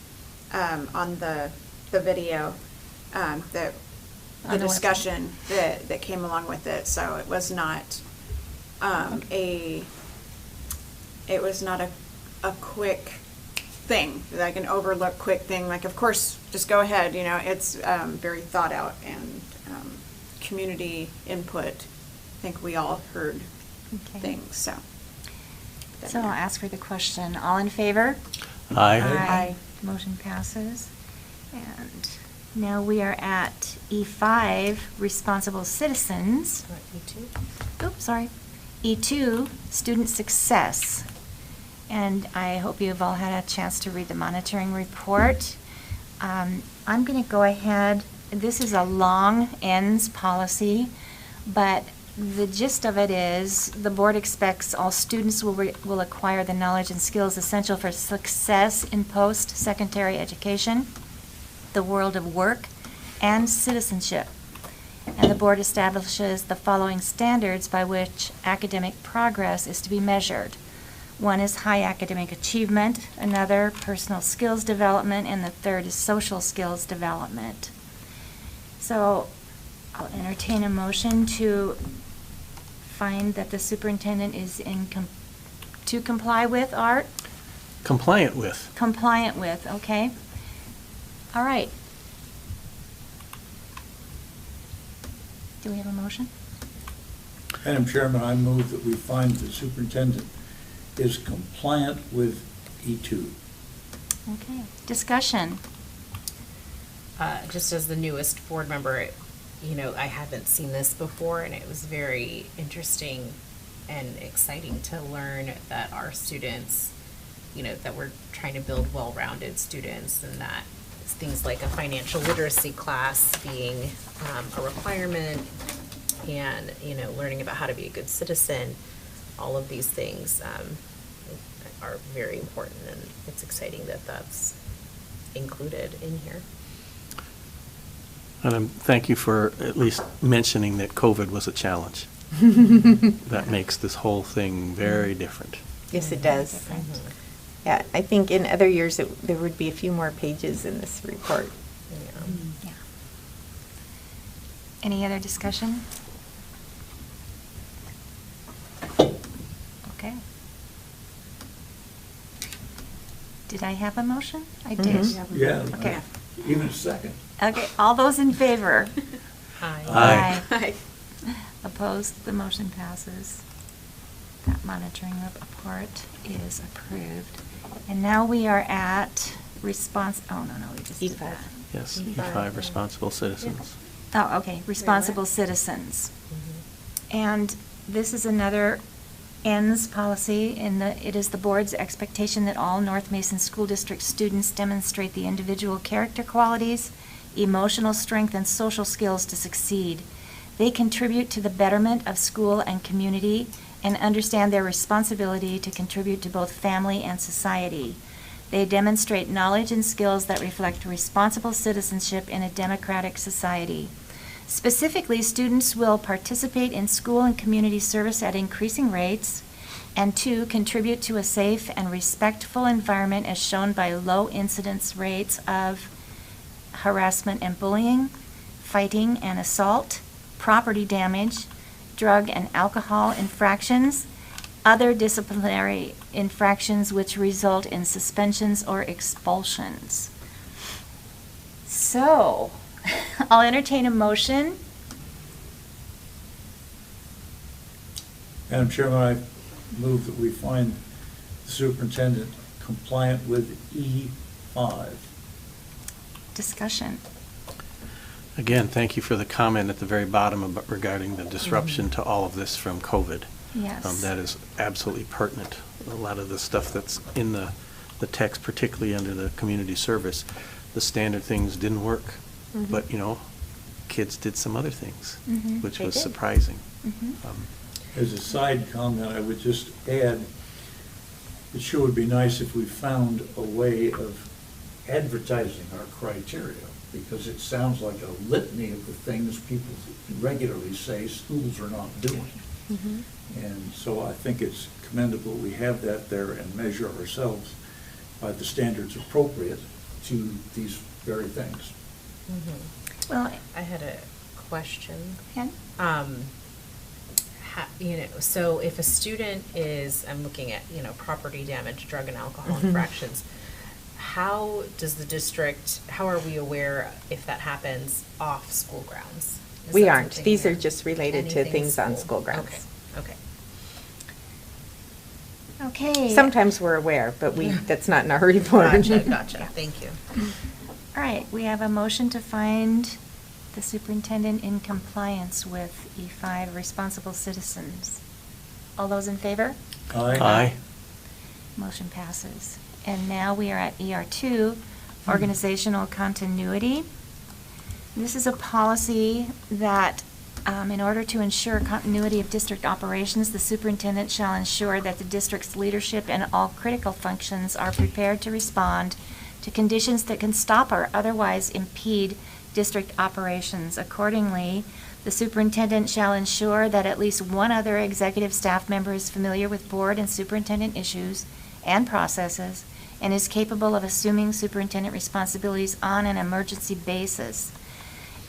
F: on the video, that the
A: On the website.
F: discussion that came along with it. So it was not a quick thing, like an overlooked quick thing. Like, of course, just go ahead. You know, it's very thought out and community input. I think we all heard
A: Okay.
F: things. So.
A: So I'll ask for the question. All in favor?
C: Aye.
F: Aye.
A: Motion passes. And now we are at E5, responsible citizens.
E: E2?
A: Oops, sorry. E2, student success. And I hope you've all had a chance to read the monitoring report. I'm going to go ahead, this is a long ends policy, but the gist of it is, the board expects all students will acquire the knowledge and skills essential for success in post-secondary education, the world of work, and citizenship. And the board establishes the following standards by which academic progress is to be measured. One is high academic achievement, another personal skills development, and the third is social skills development. So I'll entertain a motion to find that the superintendent is to comply with, Art?
C: Compliant with.
A: Compliant with, okay. All right. Do we have a motion?
B: Madam Chairman, I move that we find the superintendent is compliant with E2.
A: Okay. Discussion.
E: Just as the newest board member, you know, I haven't seen this before, and it was very interesting and exciting to learn that our students, you know, that we're trying to build well-rounded students, and that things like a financial literacy class being a requirement, and, you know, learning about how to be a good citizen, all of these things are very important, and it's exciting that that's included in here.
C: And thank you for at least mentioning that COVID was a challenge. That makes this whole thing very different.
D: Yes, it does. Yeah, I think in other years, there would be a few more pages in this report.
A: Yeah. Any other discussion? Okay. Did I have a motion? I did.
D: Mhm.
B: Yeah.
A: Okay.
B: Even a second.
A: Okay, all those in favor?
E: Aye.
C: Aye.
A: Opposed? The motion passes. That monitoring report is approved. And now we are at we just did
D: E5.
A: that.
C: Yes, E5, responsible citizens.
A: Oh, okay, responsible citizens. And this is another ends policy, it is the board's expectation that all North Mason School District students demonstrate the individual character qualities, emotional strength, and social skills to succeed. They contribute to the betterment of school and community and understand their responsibility to contribute to both family and society. They demonstrate knowledge and skills that reflect responsible citizenship in a democratic society. Specifically, students will participate in school and community service at increasing rates, and 2, contribute to a safe and respectful environment as shown by low incidence rates of harassment and bullying, fighting and assault, property damage, drug and alcohol infractions, other disciplinary infractions which result in suspensions or expulsions. So, I'll entertain a motion.
B: Madam Chairman, I move that we find the superintendent compliant with E5.
A: Discussion.
C: Again, thank you for the comment at the very bottom regarding the disruption to all of this from COVID.
A: Yes.
C: That is absolutely pertinent. A lot of the stuff that's in the text, particularly under the community service, the standard things didn't work. But, you know, kids did some other things, which
D: They
C: was
D: did.
C: surprising.
B: As a side comment, I would just add, it sure would be nice if we found a way of advertising our criteria, because it sounds like a litany of the things people regularly say schools are not doing. And so I think it's commendable we have that there and measure ourselves by the standards appropriate to these very things.
A: Well,
E: I had a question.
A: Ken?
E: You know, so if a student is, I'm looking at, you know, property damage, drug and alcohol infractions, how does the district, how are we aware if that happens off school grounds? Is
D: We
E: that
D: aren't.
E: something
D: These are
E: that-
D: just related to
E: anything
D: things on
E: school?
D: school grounds.
E: Okay.
A: Okay.
D: Sometimes we're aware, but that's not in our report.
E: Gotcha, thank you.
A: All right, we have a motion to find the superintendent in compliance with E5, responsible citizens. All those in favor?
C: Aye.
A: Motion passes. And now we are at ER2, organizational continuity. This is a policy that, in order to ensure continuity of district operations, the superintendent shall ensure that the district's leadership and all critical functions are prepared to respond to conditions that can stop or otherwise impede district operations. Accordingly, the superintendent shall ensure that at least one other executive staff member is familiar with board and superintendent issues and processes and is capable of assuming superintendent responsibilities on an emergency basis,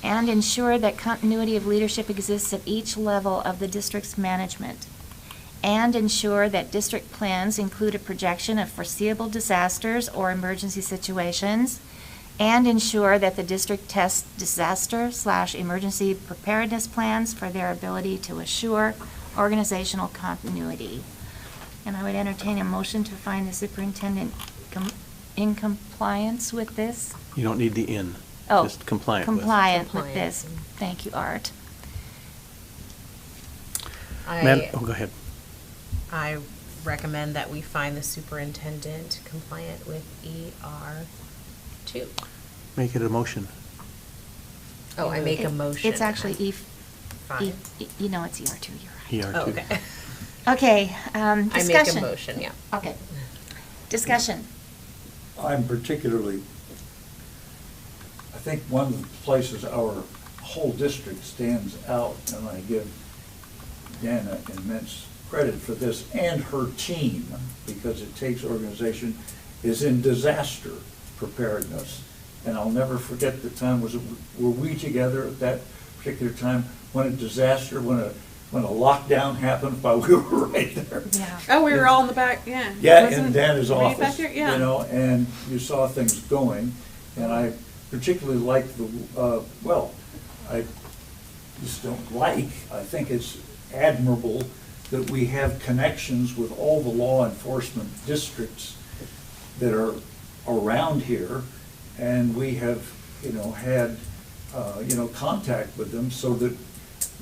A: and ensure that continuity of leadership exists at each level of the district's management, and ensure that district plans include a projection of foreseeable disasters or emergency situations, and ensure that the district tests disaster/emergency preparedness plans for their ability to assure organizational continuity. And I would entertain a motion to find the superintendent in compliance with this.
C: You don't need the "in."
A: Oh,
C: Just compliant with.
A: compliant with
E: Compliant.
A: this. Thank you, Art.
C: Oh, go ahead.
E: I recommend that we find the superintendent compliant with ER2.
C: Make it a motion.
E: Oh, I make a motion.
A: It's actually
E: Fine.
A: you know, it's ER2, you're right.
C: ER2.
E: Oh, okay.
A: Okay,
E: I make a
A: discussion.
E: motion, yeah.
A: Okay. Discussion.
B: I'm particularly, I think one of the places our whole district stands out, and I give Dana immense credit for this and her team, because it takes organization, is in disaster preparedness. And I'll never forget the time, were we together at that particular time when a disaster, when a lockdown happened, while we were right there?
A: Yeah.
F: Oh, we were all in the back, yeah.
B: Yeah,
F: Wasn't-
B: in Dana's
F: were you
B: office,
F: back there? Yeah.
B: you know, and you saw things going, and I particularly like I just don't like, I think it's admirable that we have connections with all the law enforcement districts that are around here, and we have, had, contact with them so that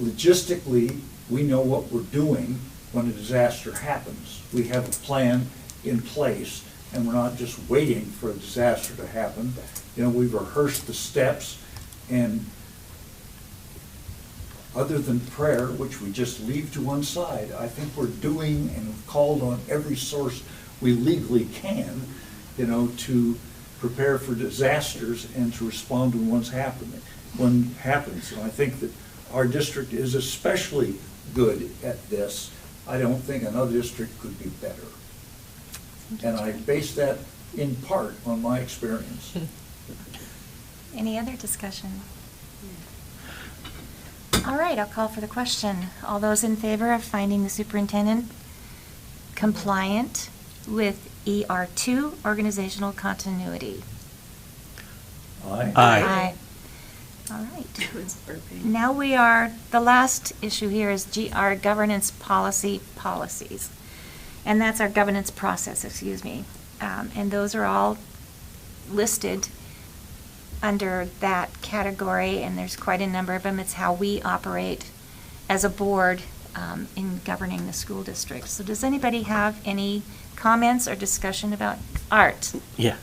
B: logistically, we know what we're doing when a disaster happens. We have a plan in place, and we're not just waiting for a disaster to happen. We've rehearsed the steps, and other than prayer, which we just leave to one side, I think we're doing and have called on every source we legally can, to prepare for disasters and to respond when one happens. And I think that our district is especially good at this. I don't think another district could be better. And I base that in part on my experience.
A: Any other discussion? All right, I'll call for the question. All those in favor of finding the superintendent compliant with ER2, organizational continuity?
B: Aye.
C: Aye.
A: All right. Now the last issue here is our governance policies. And that's our governance process, excuse me. And those are all listed under that category, and there's quite a number of them. It's how we operate as a board in governing the school district. So does anybody have any comments or discussion about Art?
C: Yeah.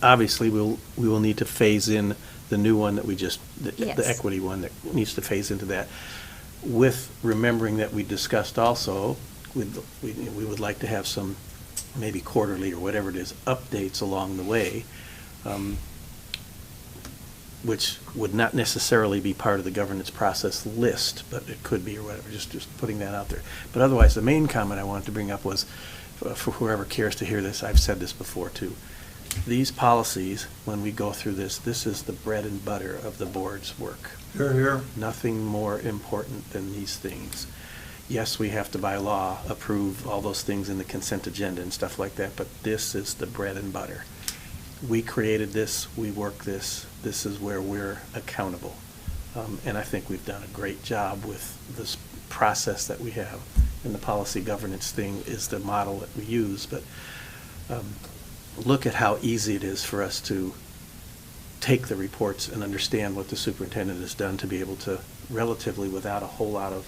C: Obviously, we will need to phase in the new one that
A: Yes.
C: the equity one that needs to phase into that, with remembering that we discussed also, we would like to have some, maybe quarterly or whatever it is, updates along the way, which would not necessarily be part of the governance process list, but it could be or whatever, just putting that out there. But otherwise, the main comment I wanted to bring up was, for whoever cares to hear this, I've said this before too, these policies, when we go through this is the bread and butter of the board's work.
B: Hear, hear.
C: Nothing more important than these things. Yes, we have to by law approve all those things in the consent agenda and stuff like that, but this is the bread and butter. We created this, we work this is where we're accountable. And I think we've done a great job with this process that we have. And the policy governance thing is the model that we use, but look at how easy it is for us to take the reports and understand what the superintendent has done to be able to, relatively without a whole lot of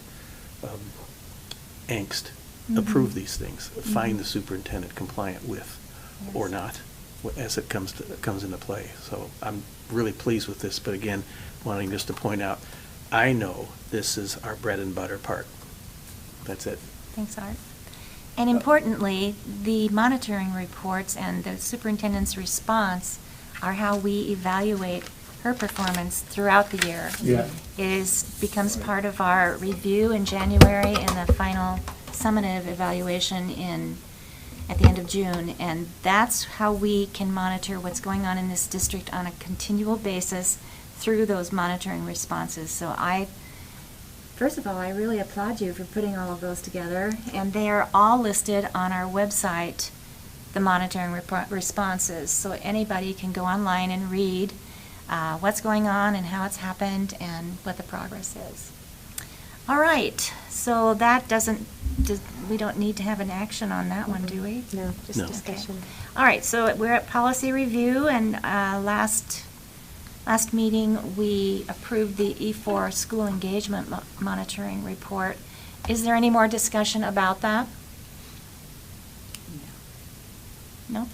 C: angst, approve these things, find the superintendent compliant with or not. as it comes into play. So I'm really pleased with this, but again, wanting just to point out, I know this is our bread and butter part. That's it.
A: Thanks, Art. And importantly, the monitoring reports and the superintendent's response are how we evaluate her performance throughout the year.
B: Yeah.
A: Becomes part of our review in January and the final summative evaluation at the end of June. And that's how we can monitor what's going on in this district on a continual basis through those monitoring responses. So first of all, I really applaud you for putting all of those together, and they are all listed on our website, the monitoring responses, so anybody can go online and read what's going on and how it's happened and what the progress is. All right, so that we don't need to have an action on that one, do we?
D: No, just
C: No.
D: discussion.
A: All right, so we're at policy review, and last meeting, we approved the E4 school engagement monitoring report. Is there any more discussion about that? No?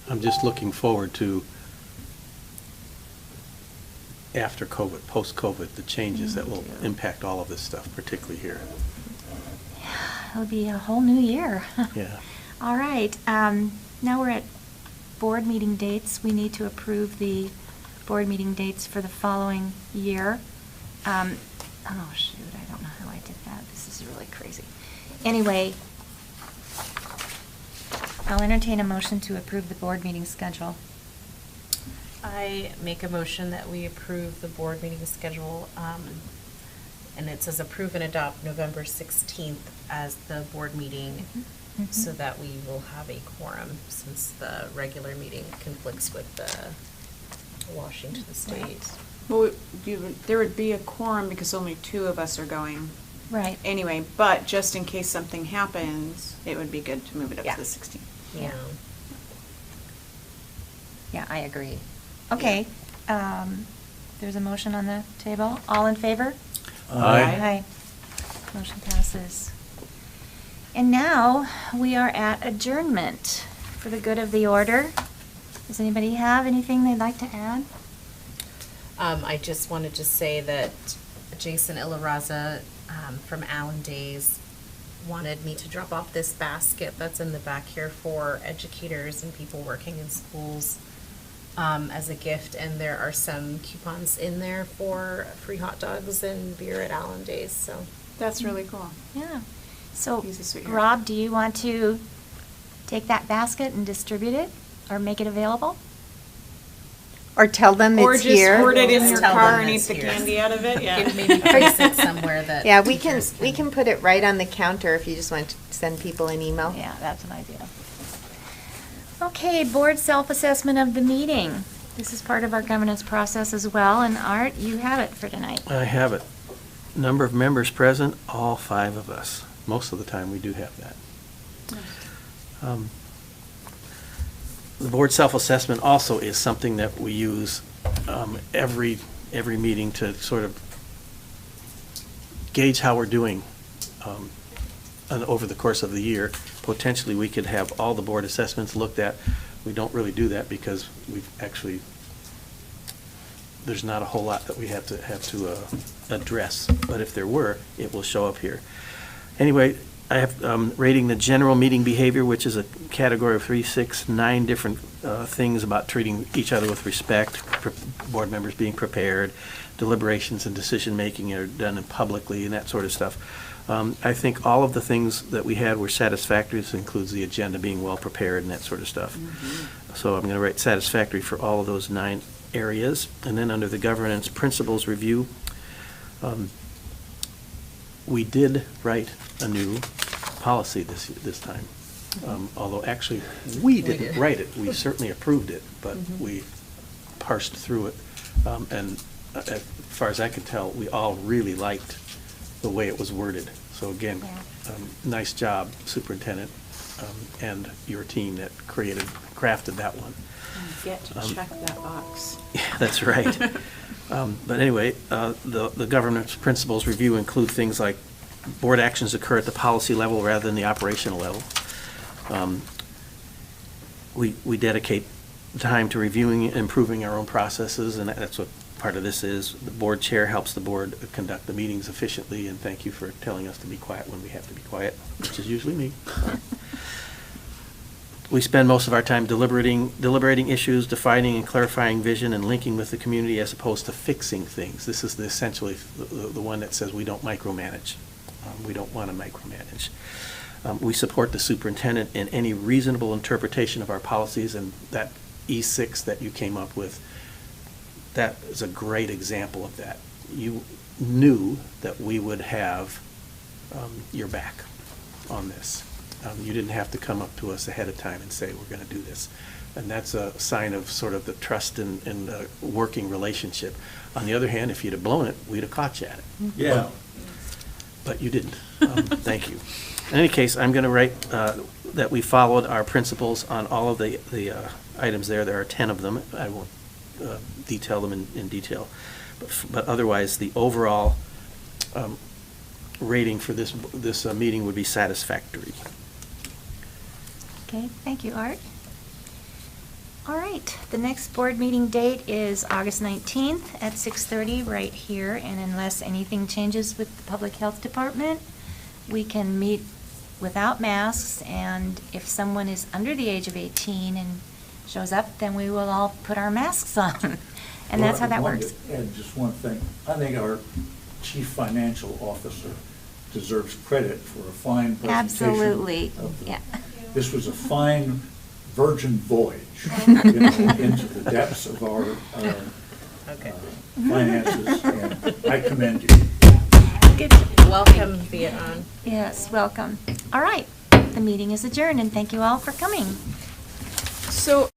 C: I'm just looking forward to, after COVID, post-COVID, the changes that will impact all of this stuff, particularly here.
A: It'll be a whole new year.
C: Yeah.
A: All right, now we're at board meeting dates. We need to approve the board meeting dates for the following year. Oh, shoot, I don't know how I did that. This is really crazy. Anyway, I'll entertain a motion to approve the board meeting schedule.
E: I make a motion that we approve the board meeting schedule, and it says approve and adopt November 16th as the board meeting,
A: Mhm.
E: so that we will have a quorum, since the regular meeting conflicts with the Washington State.
F: Well, there would be a quorum because only 2 of us are going
A: Right.
F: anyway, but just in case something happens, it would be good to move it up
A: Yeah.
F: to the 16th.
E: Yeah.
A: Yeah, I agree. Okay, there's a motion on the table. All in favor?
C: Aye.
A: Motion passes. And now, we are at adjournment for the good of the order. Does anybody have anything they'd like to add?
E: I just wanted to say that Jason Ilaraza from Allen Days wanted me to drop off this basket that's in the back here for educators and people working in schools as a gift, and there are some coupons in there for free hot dogs and beer at Allen Days, so.
F: That's really cool.
A: Yeah. So,
F: He's a sweetheart.
A: Rob, do you want to take that basket and distribute it, or make it available?
D: Or tell them
F: Or
D: it's
F: just
D: here.
F: hoard it in
E: Just
F: your
E: tell
F: car
E: them
F: and eat
E: it's
F: the
E: here.
F: candy out of it, yeah.
E: Maybe place it somewhere that.
D: Yeah, we can
E: teachers
D: put it right on the counter if you just want to send people an email.
A: Yeah, that's an idea. Okay, board self-assessment of the meeting. This is part of our governance process as well, and Art, you have it for tonight.
C: I have it. Number of members present, all 5 of us. Most of the time, we do have that. The board self-assessment also is something that we use every meeting to sort of gauge how we're doing over the course of the year. Potentially, we could have all the board assessments looked at. We don't really do that because we've actually, there's not a whole lot that we have to address. But if there were, it will show up here. Anyway, I have rating the general meeting behavior, which is a category of 3, 6, 9 different things about treating each other with respect, board members being prepared, deliberations and decision-making are done publicly, and that sort of stuff. I think all of the things that we had were satisfactory. This includes the agenda being well-prepared and that sort of stuff. So I'm going to write satisfactory for all of those 9 areas. And then under the governance principles review, we did write a new policy this time. Although actually, we didn't write it. We certainly approved it, but we parsed through it. And as far as I could tell, we all really liked the way it was worded. So again, nice job, superintendent, and your team that crafted that one.
F: Get to check that box.
C: Yeah, that's right. But anyway, the governance principles review include things like board actions occur at the policy level rather than the operational level. We dedicate time to reviewing and improving our own processes, and that's what part of this is. The board chair helps the board conduct the meetings efficiently, and thank you for telling us to be quiet when we have to be quiet, which is usually me. We spend most of our time deliberating issues, defining and clarifying vision, and linking with the community as opposed to fixing things. This is essentially the one that says we don't micromanage. We don't want to micromanage. We support the superintendent in any reasonable interpretation of our policies, and that E6 that you came up with, that is a great example of that. You knew that we would have your back on this. You didn't have to come up to us ahead of time and say, we're going to do this. And that's a sign of sort of the trust and the working relationship. On the other hand, if you'd have blown it, we'd have caught you at it.
B: Yeah.
C: But you didn't. Thank you. In any case, I'm going to write that we followed our principles on all of the items there. There are 10 of them. I won't detail them in detail. But otherwise, the overall rating for this meeting would be satisfactory.
A: Okay, thank you, Art. All right, the next board meeting date is August 19th at 6:30 right here, and unless anything changes with the Public Health Department, we can meet without masks, and if someone is under the age of 18 and shows up, then we will all put our masks on. And that's how that works.
B: And just one thing, I think our chief financial officer deserves credit for a fine presentation.
A: Absolutely,
B: of the-
A: yeah.
B: This was a fine virgin voyage, into the depths of our finances, and I commend you.
A: Good.
E: Welcome, Vietnam.
A: Yes, welcome. All right, the meeting is adjourned, and thank you all for coming.
F: So